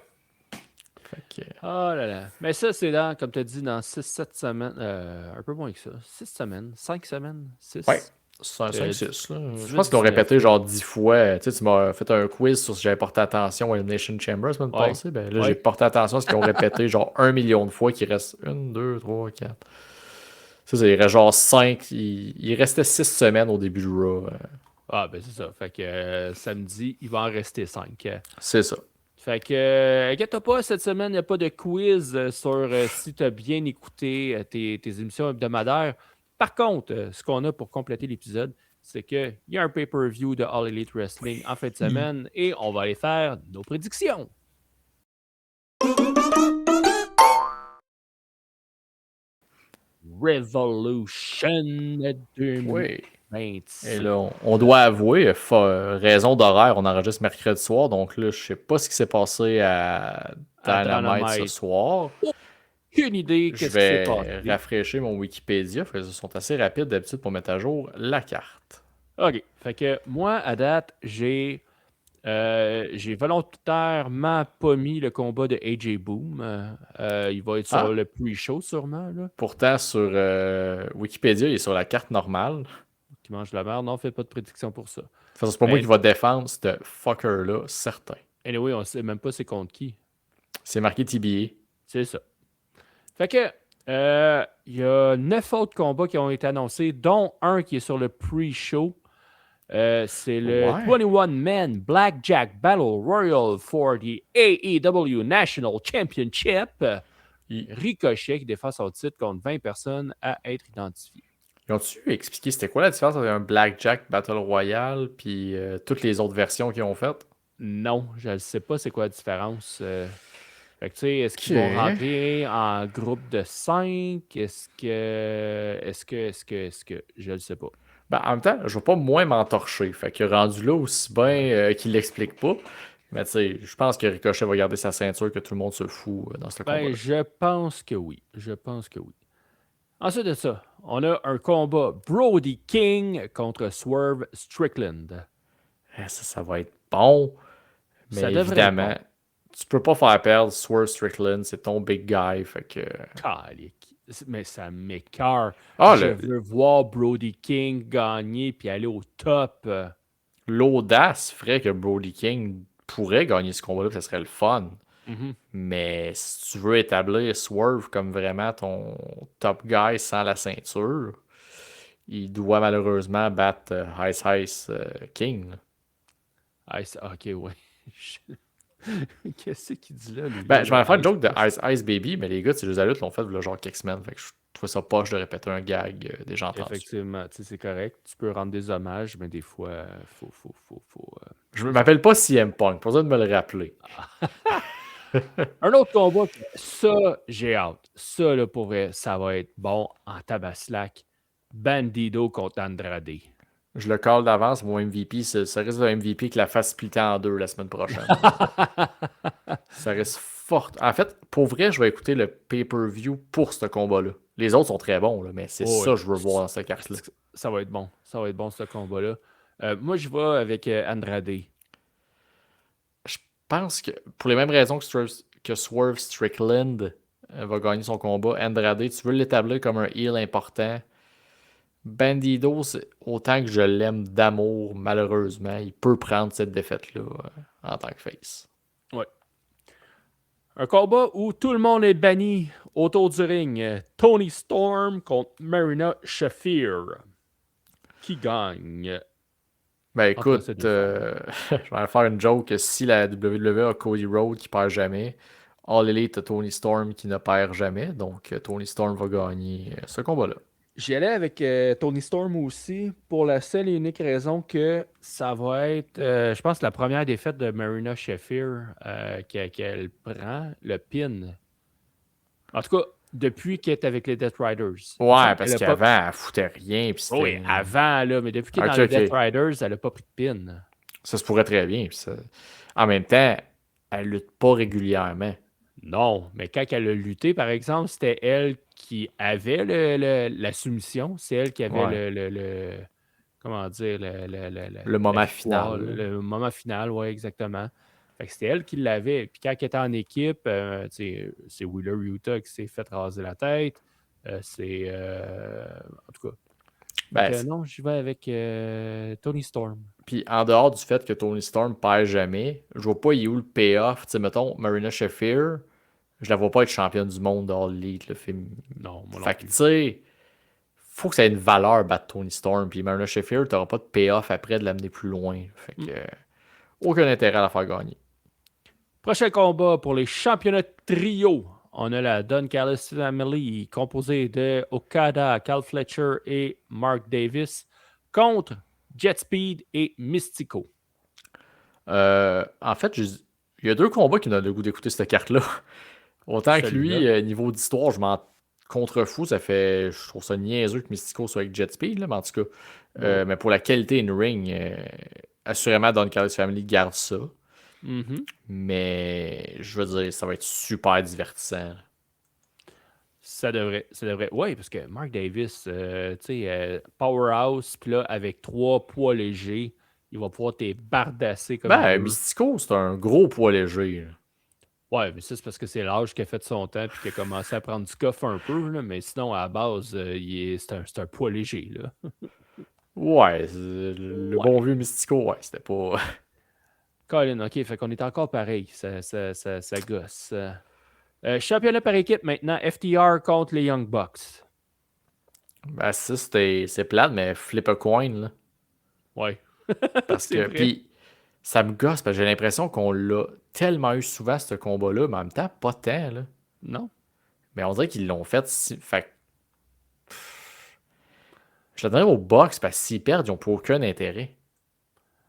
Fait que, Oh là là. Mais ça, c'est dans, comme tu as dit, dans 6-7 semaines. Un peu moins que ça. 6 semaines. 5 semaines. ouais, 6. c'est un 5-6, là. Je pense qu'ils l'ont 18-19. répété genre 10 fois. Tu sais, tu m'as fait un quiz sur si j'avais porté attention à Elimination Chamber la semaine Ouais. passée. Ben là, j'ai Ouais. porté attention à ce qu'ils ont répété genre 1 million de fois, qu'il reste 1, 2, 3, 4. Ça, il reste genre 5. Il restait 6 semaines au début du Raw. Ah, ben c'est ça. Fait que samedi, il va en rester 5. C'est ça. Fait que, inquiète-toi pas, cette semaine, il n'y a pas de quiz sur si tu as bien écouté tes émissions hebdomadaires. Par contre, ce qu'on a pour compléter l'épisode, c'est qu'il y a un pay-per-view de All Elite Wrestling en fin de semaine et on va aller faire nos prédictions. Revolution Oui. 2026. Et là, on doit avouer, raison d'horaire, on enregistre mercredi soir, donc là, je sais pas ce qui s'est passé à À Dynamite ce Dynamite. soir. Aucune idée Je qu'est-ce qui s'est vais passé. rafraîchir mon Wikipédia, parce qu'ils sont assez rapides d'habitude pour mettre à jour la carte. OK. Fait que moi, à date, j'ai volontairement pas mis le combat de AJ Boom. Il va être sur Ah, le pre-show sûrement, là. pourtant, sur Wikipédia, il est sur la carte normale. Qui mange de la merde. Non, faites pas de prédiction pour ça. De toute façon, c'est pas moi Mais qui va défendre ce fucker-là, certain. anyway, on sait même pas c'est contre qui. C'est marqué TBA. C'est ça. Fait que il y a 9 autres combats qui ont été annoncés, dont un qui est sur le pre-show. C'est le Ouais. 21-man Blackjack Battle Royal for the AEW National Championship. Ricochet qui défend son titre contre 20 personnes à être identifiées. Ils ont-tu expliqué c'était quoi la différence entre un Blackjack Battle Royale puis toutes les autres versions qu'ils ont faites? Non, je ne sais pas c'est quoi la différence. Fait que, tu sais, est-ce qu'ils vont rentrer en groupe de 5? Est-ce que... Je ne sais pas. Ben, en même temps, je veux pas moins m'entorcher. Fait que rendu là aussi bien qu'il l'explique pas. Mais tu sais, je pense que Ricochet va garder sa ceinture, que tout le monde se fout dans ce combat-là. Je pense que oui. Je pense que oui. Ensuite de ça, on a un combat Brody King contre Swerve Strickland. Ça va être bon. Mais Ça devrait évidemment, être bon. tu peux pas faire perdre Swerve Strickland, c'est ton big guy. Fait que. Calique. Mais ça m'écoeure. Ah, Je veux voir Brody King gagner puis aller au top. L'audace ferait que Brody King pourrait gagner ce combat-là, ça serait le fun. Mhm. Mais si tu veux établir Swerve comme vraiment ton top guy sans la ceinture, il doit malheureusement battre Ice King. là. Ok, ouais. Qu'est-ce qu'il dit là? Lui, Ben, je vais faire une joke de Ice Baby, mais les gars de Cellus Lutte l'ont fait le genre quelques semaines. Fait que je trouvais ça poche de répéter un gag des gens entendus. Effectivement, c'est correct. Tu peux rendre des hommages, mais des fois, faut. Je ne m'appelle pas CM Punk, pour ça de me le rappeler. Un autre combat, ça, j'ai hâte. Ça, là, pour vrai, ça va être bon en tabaslac. Bandido contre Andrade. Je le call d'avance, mon MVP, ça risque d'un MVP que la fasse splitter en deux la semaine prochaine. Ça risque fort. En fait, pour vrai, je vais écouter le pay-per-view pour ce combat-là. Les autres sont très bons, là, mais c'est ça que je veux voir dans cette carte-là. Ça va être bon. Ça va être bon, ce combat-là. Moi, je vais avec Andrade. Je pense que pour les mêmes raisons que Swerve Strickland va gagner son combat, Andrade, tu veux l'établir comme un heel important. Bandido, autant que je l'aime d'amour, malheureusement, il peut prendre cette défaite-là en tant que face. Ouais. Un combat où tout le monde est banni autour du ring. Tony Storm contre Marina Shafir. Qui gagne? Ben écoute, je vais faire une joke. Si la WWE a Cody Rhodes qui perd jamais, All Elite a Tony Storm qui ne perd jamais. Donc Tony Storm va gagner ce combat-là. J'y allais avec Tony Storm aussi pour la seule et unique raison que ça va être, je pense, la première défaite de Marina Shafir qu'elle prend, le pin. En tout cas, depuis qu'elle est avec les Death Riders. Ouais, parce qu'avant, elle foutait rien. Oui, avant, là, mais depuis qu'elle est dans les Death Riders, elle n'a pas pris de pin. Ça se pourrait très bien. En même temps, elle lutte pas régulièrement. Non, mais quand elle a lutté, par exemple, c'était elle qui avait la soumission. C'est elle qui avait le comment dire, le moment final. Le moment final, oui, exactement. Fait que c'était elle qui l'avait. Puis quand elle était en équipe, c'est Wheeler Yuta qui s'est fait raser la tête. En tout cas. Ben, non, j'y vais avec Tony Storm. Puis en dehors du fait que Tony Storm perd jamais, je vois pas il est où le payoff. Tu sais, mettons, Marina Shafir, je la vois pas être championne du monde All Elite, le film. Non, moi non fait que tu sais, faut que ça ait une valeur battre Tony Storm. Puis Marina Shafir, t'auras pas de payoff après de l'amener plus loin. Fait que aucun intérêt à la faire gagner. Prochain combat pour les championnats trio. On a la Don Callis Family composée de Okada, Cal Fletcher et Mark Davis contre Jet Speed et Mystico. En fait, il y a deux combats qui donnent le goût d'écouter cette carte-là. Autant que lui, niveau d'histoire, je m'en contre-fou, je trouve ça niaiseux que Mystico soit avec Jet Speed, là, mais en tout cas, Ouais. mais pour la qualité in-ring, assurément, Don Callis Family garde ça. Mhm. Mais je veux dire, ça va être super divertissant. Ça devrait, ça devrait. Oui, parce que Mark Davis, tu sais, powerhouse, puis là, avec 3 poids légers, il va pouvoir t'ébardasser comme il Ben, veut. Mystico, c'est un gros poids léger, là. Ouais, mais ça, c'est parce que c'est l'âge qui a fait son temps, puis qui a commencé à prendre du coffre un peu, là, mais sinon, à la base, c'est un poids léger, là. Ouais, le Ouais. bon vieux Mystico, ouais, c'était pas. Colin, OK, fait qu'on est encore pareil. Ça gosse. Championnat par équipe maintenant, FTR contre les Young Bucks. Ben, ça, c'est plate, mais flip a coin, là. Ouais, Parce c'est que. vrai. Puis, ça me gosse, parce que j'ai l'impression qu'on l'a tellement eu souvent, ce combat-là, mais en même temps, pas tant, là. Non? Mais on dirait qu'ils l'ont fait. Fait que je le donnerais aux Bucks, parce que s'ils perdent, ils n'ont plus aucun intérêt.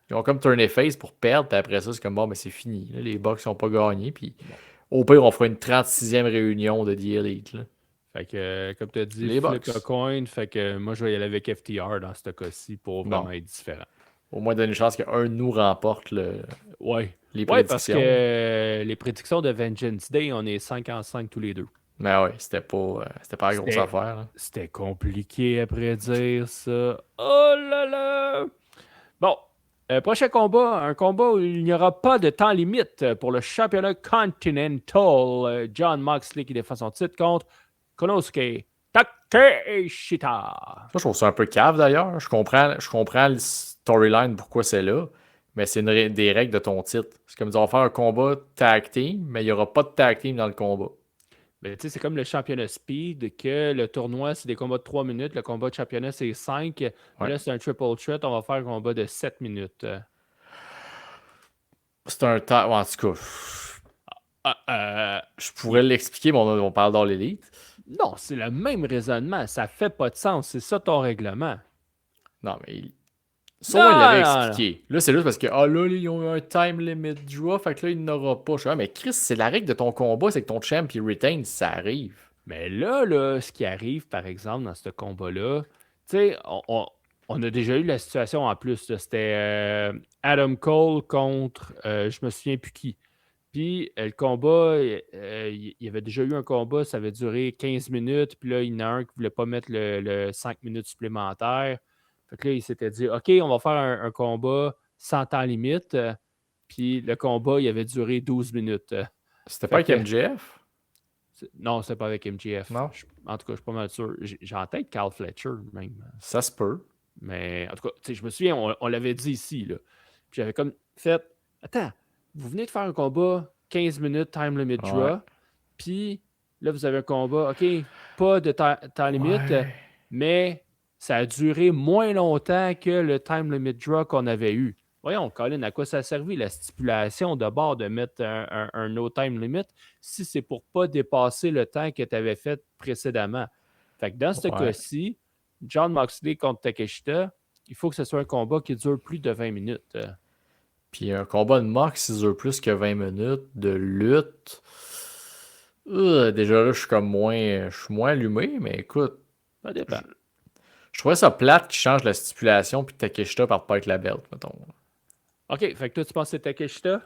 Ils ont comme turné face pour perdre, puis après ça, c'est comme bon, mais c'est fini, là. Les Bucks n'ont pas gagné, puis Bon. au pire, on fera une 36e réunion de The Elite, là. Fait que, comme tu as dit, Les flip a Bucks. coin. Fait que moi, je vais y aller avec FTR dans ce cas-ci pour Bon. vraiment être différent. Au moins donner une chance qu'un de nous remporte Ouais. les Ouais, parce que prédictions. les prédictions de Vengeance Day, on est 5 en 5 tous les deux. Mais ouais, c'était pas la grosse C'était, affaire, là. c'était compliqué à prédire, ça. Oh là là! Bon, prochain combat, un combat où il n'y aura pas de temps limite pour le championnat Continental. John Moxley qui défend son titre contre Konosuke Takeshita. Ça, je trouve ça un peu cave d'ailleurs. Je comprends le storyline, pourquoi c'est là, mais c'est des règles de ton titre. C'est comme dire, on va faire un combat tag team, mais il n'y aura pas de tag team dans le combat. Mais tu sais, c'est comme le championnat Speed, que le tournoi, c'est des combats de 3 minutes, le combat de championnat, c'est 5. Mais Ouais. là, c'est un triple threat, on va faire un combat de 7 minutes. C'est un tag. En tout cas, Ah, je pourrais l'expliquer, mais on parle dans l'élite. non, c'est le même raisonnement. Ça fait pas de sens. C'est ça ton règlement. Non, mais ça, au moins, il Non, l'avait non, non. expliqué. Là, c'est juste parce que, ah là, ils ont eu un time limit draw, fait que là, il n'aura pas. Je suis, ah, mais Chris, c'est la règle de ton combat, c'est que ton champ, il retain, ça arrive. Mais là, ce qui arrive, par exemple, dans ce combat-là, tu sais, on a déjà eu la situation en plus. C'était Adam Cole contre, je me souviens plus qui. Puis le combat, il y avait déjà eu un combat, ça avait duré 15 minutes. Puis là, il y en a un qui ne voulait pas mettre le 5 minutes supplémentaires. Fait que là, il s'était dit, OK, on va faire un combat sans temps limite. Puis le combat, il avait duré 12 minutes. C'était pas Fait avec que, MJF? non, c'est pas avec MJF. Non? En tout cas, je suis pas mal sûr. J'ai en tête Carl Fletcher, même. Ça se peut. Mais en tout cas, tu sais, je me souviens, on l'avait dit ici, là. Puis j'avais comme fait, attends, vous venez de faire un combat, 15 minutes, time limit Ouais. draw. Puis là, vous avez un combat, OK, pas de temps limite, Ouais. mais ça a duré moins longtemps que le time limit draw qu'on avait eu. Voyons, Colin, à quoi ça a servi la stipulation de bord de mettre un no time limit si c'est pour pas dépasser le temps que tu avais fait précédemment? Fait que dans ce Ouais. cas-ci, John Moxley contre Takeshita, il faut que ce soit un combat qui dure plus de 20 minutes. Puis un combat de mock, si dure plus que 20 minutes de lutte. Déjà là, je suis moins allumé, mais écoute, Ça dépend. je trouvais ça plate qu'ils changent la stipulation puis Takeshita parte pas avec la belt, mettons. OK, fait que toi, tu penses que c'est Takeshita?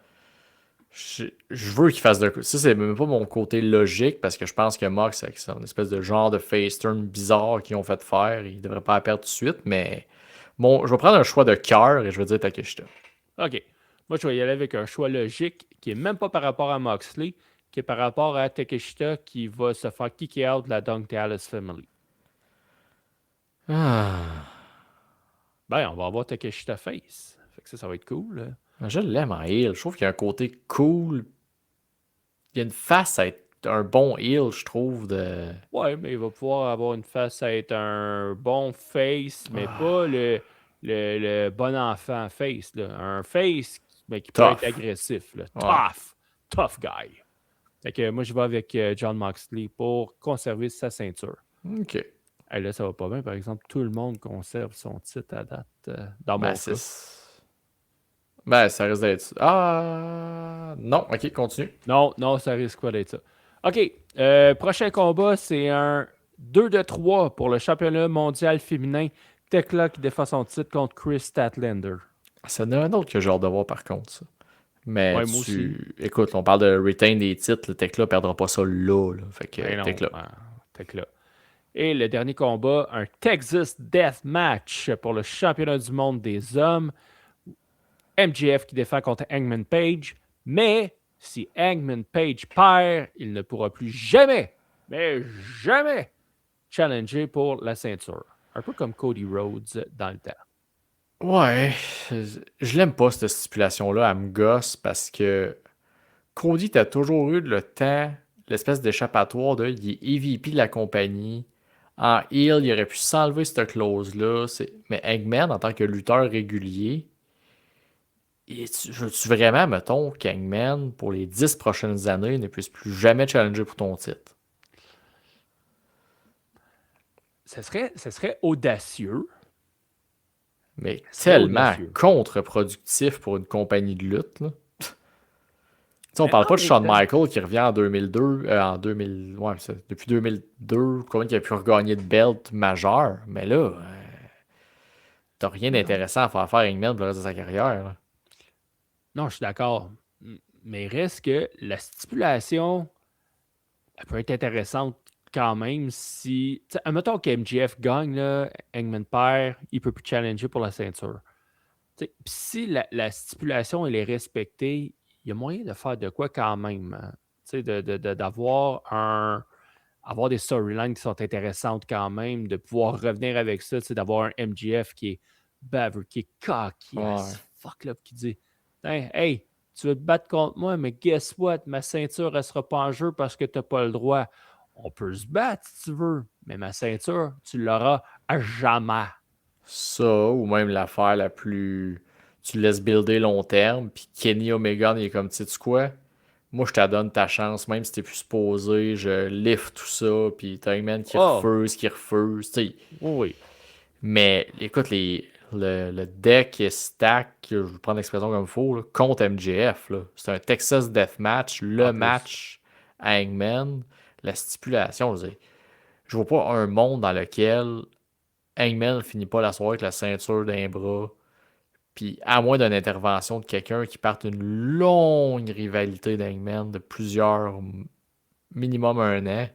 Je veux qu'il fasse de. Ça, c'est même pas mon côté logique parce que je pense que Mox, c'est une espèce de genre de face turn bizarre qu'ils ont fait faire. Il devrait pas la perdre tout de suite, mais bon, je vais prendre un choix de cœur et je vais dire Takeshita. OK. Moi, je vais y aller avec un choix logique qui est même pas par rapport à Moxley, qui est par rapport à Takeshita qui va se faire kicker out de la Dunk Dallas Family. Ah. Ben, on va avoir Takeshita face. Fait que ça va être cool. Je l'aime en heel. Je trouve qu'il y a un côté cool. Il y a une face à être un bon heel, je trouve. Ouais, mais il va pouvoir avoir une face à être un bon face, mais pas le bon enfant face. Là. Un face, mais qui peut être Tough. agressif. Là. Ouais. Tough guy. Fait que moi, je vais avec John Moxley pour conserver sa ceinture. OK. Hey, là, ça va pas bien. Par exemple, tout le monde conserve son titre à date, dans Ben, mon cas. Ben, ça risque d'être. Ah. Non, OK, continue. Non, ça risque pas d'être ça. OK. Prochain combat, c'est un 2 de 3 pour le championnat mondial féminin. Tekla qui défend son titre contre Chris Statlander. Ça en a un autre que j'ai hâte de voir par contre, ça. Mais Ouais, moi aussi. écoute, on parle de retain des titres, le Tekla perdra pas ça là. Fait que Ben non, Tekla. Tekla. Et le dernier combat, un Texas Death Match pour le championnat du monde des hommes. MJF qui défend contre Hangman Page. Mais si Hangman Page perd, il ne pourra plus jamais, mais jamais, challenger pour la ceinture. Un peu comme Cody Rhodes dans le temps. Ouais, je l'aime pas cette stipulation-là, elle me gosse parce que Cody, t'as toujours eu le temps, l'espèce d'échappatoire de il est EVP de la compagnie. En heel, il aurait pu s'enlever cette clause-là. Mais Eggman, en tant que lutteur régulier, veux-tu vraiment, mettons, qu'Eggman, pour les 10 prochaines années, ne puisse plus jamais challenger pour ton titre? Ce serait audacieux. Mais Ce serait tellement audacieux. contre-productif pour une compagnie de lutte, là. Tu sais, on Mais parle en pas de même Shawn temps, Michaels qui revient en 2002, en 2000, ouais, depuis 2002, combien il a pu regagner de belt majeur, mais là, t'as rien non, d'intéressant à faire Hangman pour le reste de sa carrière, là. non, je suis d'accord. Mais reste que la stipulation, elle peut être intéressante quand même si. Admettons que MJF gagne, là, Hangman perd, il ne peut plus challenger pour la ceinture. Pis si la stipulation elle est respectée, il y a moyen de faire de quoi quand même. Hein. Avoir des storylines qui sont intéressantes quand même, de pouvoir revenir avec ça, d'avoir un MJF qui est baveux, qui est cocky Ouais. as fuck là, qui dit Hey, tu veux te battre contre moi, mais guess what? Ma ceinture, elle sera pas en jeu parce que tu n'as pas le droit. On peut se battre si tu veux, mais ma ceinture, tu l'auras à jamais. Ça, ou même l'affaire la plus. Tu le laisses builder long terme, puis Kenny Omega, il est comme, tu sais quoi? Moi, je te donne ta chance, même si t'es plus supposé, je lift tout ça, puis t'as Hangman Oh, qui refuse, tu sais. oui. Mais écoute, le deck est stack, je vais prendre l'expression comme il faut, là, contre MJF. Là. C'est un Texas Deathmatch, le En plus. match à Hangman. La stipulation, je vois pas un monde dans lequel Hangman finit pas la soirée avec la ceinture d'un bras. Puis à moins d'une intervention de quelqu'un qui parte une longue rivalité d'Hangman de plusieurs, minimum un an.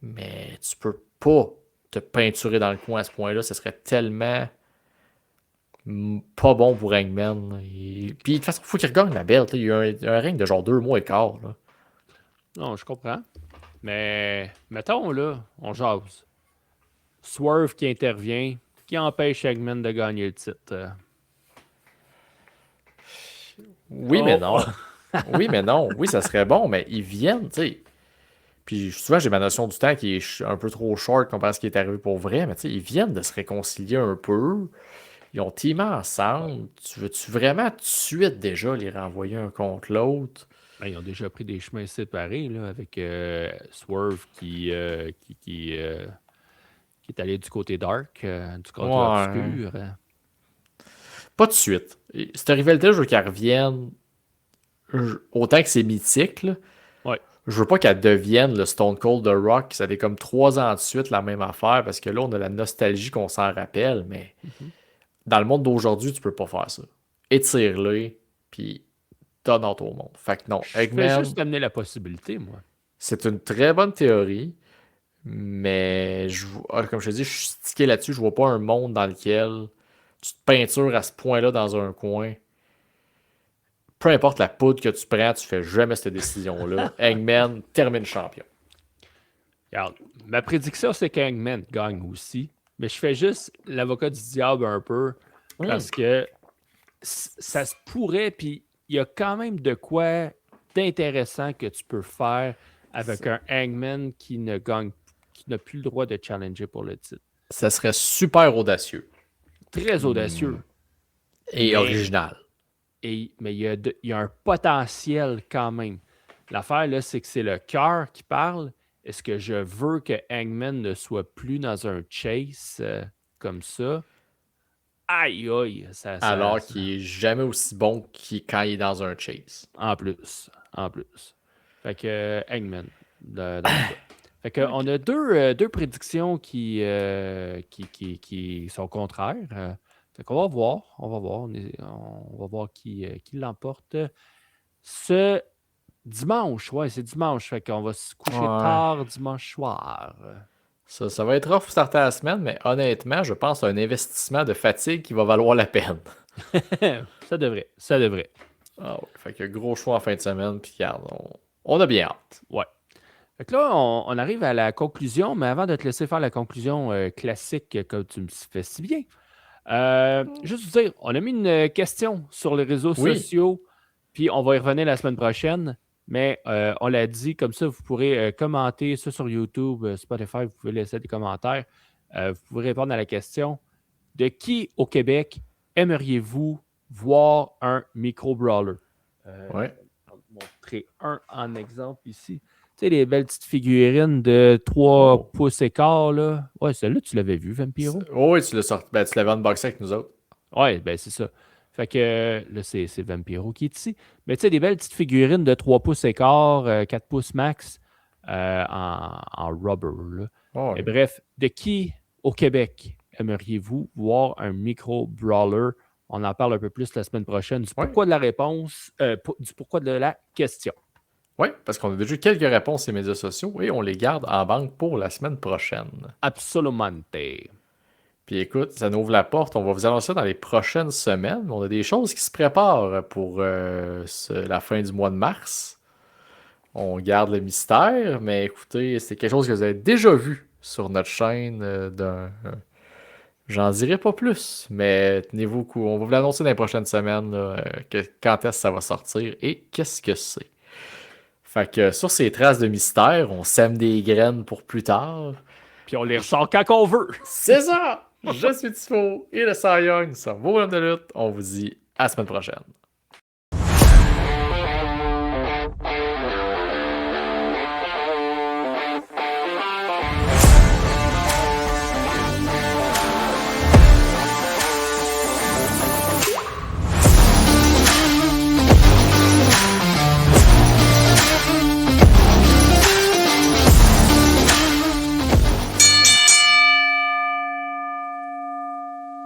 Mais tu peux pas te peinturer dans le coin à ce point-là. Ce serait tellement pas bon pour Hangman. Puis de toute façon, il faut qu'il regagne la belt. Là. Il y a un règne de genre 2 mois et quart. Là. Non, je comprends. Mais mettons là, on jase. Swerve qui intervient, qui empêche Eggman de gagner le titre. Oui, mais Oh! non. Oui, mais non. Oui, ça serait bon, mais ils viennent, tu sais. Puis souvent, j'ai ma notion du temps qui est un peu trop short comparé à ce qui est arrivé pour vrai, mais tu sais, ils viennent de se réconcilier un peu. Ils ont teamé ensemble. Tu veux-tu vraiment tout de suite déjà les renvoyer un contre l'autre? Ben, ils ont déjà pris des chemins séparés là, avec Swerve qui est allé du côté dark, du côté Ouais. obscur. Pas de suite. Cette rivalité, je veux qu'elle revienne autant que c'est mythique, là. Ouais. Je veux pas qu'elle devienne le Stone Cold de Rock. Ça fait comme 3 ans de suite la même affaire parce que là, on a la nostalgie qu'on s'en rappelle, mais Mhm. dans le monde d'aujourd'hui, tu peux pas faire ça. Étire-les, puis donne autre au monde. Fait que non, Je fais Eggman, juste amener la possibilité, moi. c'est une très bonne théorie, mais comme je te dis, je suis stické là-dessus. Je vois pas un monde dans lequel tu te peintures à ce point-là dans un coin. Peu importe la poudre que tu prends, tu fais jamais cette décision-là. Eggman termine champion. Regarde, ma prédiction, c'est qu'Hangman gagne aussi. Mais je fais juste l'avocat du diable un peu Hmm. parce que ça se pourrait, puis il y a quand même de quoi d'intéressant que tu peux faire avec un Hangman qui n'a plus le droit de challenger pour le titre. Ça serait super audacieux. Très Hmm. audacieux, Et mais original. mais il y a un potentiel quand même. L'affaire, là, c'est que c'est le cœur qui parle. Est-ce que je veux que Hangman ne soit plus dans un chase comme ça? Aïe, aïe, Alors qu'il est jamais aussi bon quand il est dans un chase. en plus, en plus. Fait que Hangman, dans mon cas. Fait qu'on a deux prédictions qui sont contraires. Fait qu'on va voir. On va voir. On va voir qui l'emporte. Ce dimanche, ouais, c'est dimanche. Fait qu'on va se coucher tard dimanche soir. Ça va être rough pour starter la semaine, mais honnêtement, je pense à un investissement de fatigue qui va valoir la peine. Ça devrait. Ah ouais, fait que gros choix en fin de semaine, puis regarde, on a bien hâte. Ouais. Fait que là, on arrive à la conclusion, mais avant de te laisser faire la conclusion classique comme tu me fais si bien, juste vous dire, on a mis une question sur les réseaux sociaux, puis on va y revenir la semaine prochaine, mais on l'a dit, comme ça, vous pourrez commenter ça sur YouTube, Spotify, vous pouvez laisser des commentaires. Vous pouvez répondre à la question. De qui au Québec aimeriez-vous voir un micro-brawler? Ouais. On va montrer un en exemple ici. Tu sais, les belles petites figurines de 3 pouces et quart, là. Ouais, celle-là, tu l'avais vu, Vampiro? Oui, tu l'as sorti. Ben, tu l'avais unboxé avec nous autres. Ouais, ben c'est ça. Fait que là, c'est Vampiro qui est ici. Mais tu sais, des belles petites figurines de 3 pouces et quart, 4 pouces max, en rubber, là. Oh, Et bref, de qui au Québec aimeriez-vous voir un micro-brawler? On en parle un peu plus la semaine prochaine du pourquoi de la réponse, du pourquoi de la question. Oui, parce qu'on a déjà eu quelques réponses sur les médias sociaux et on les garde en banque pour la semaine prochaine. Absolument. Puis écoute, ça nous ouvre la porte. On va vous annoncer ça dans les prochaines semaines. On a des choses qui se préparent pour la fin du mois de mars. On garde le mystère, mais écoutez, c'est quelque chose que vous avez déjà vu sur notre chaîne. J'en dirai pas plus, mais tenez-vous au courant. On va vous l'annoncer dans les prochaines semaines, là, quand est-ce que ça va sortir et qu'est-ce que c'est. Fait que sur ces traces de mystère, on sème des graines pour plus tard. Puis on les ressort quand on veut. C'est ça! Je suis Tifo et le Cy Young, ça vaut l'homme de lutte. On vous dit à la semaine prochaine.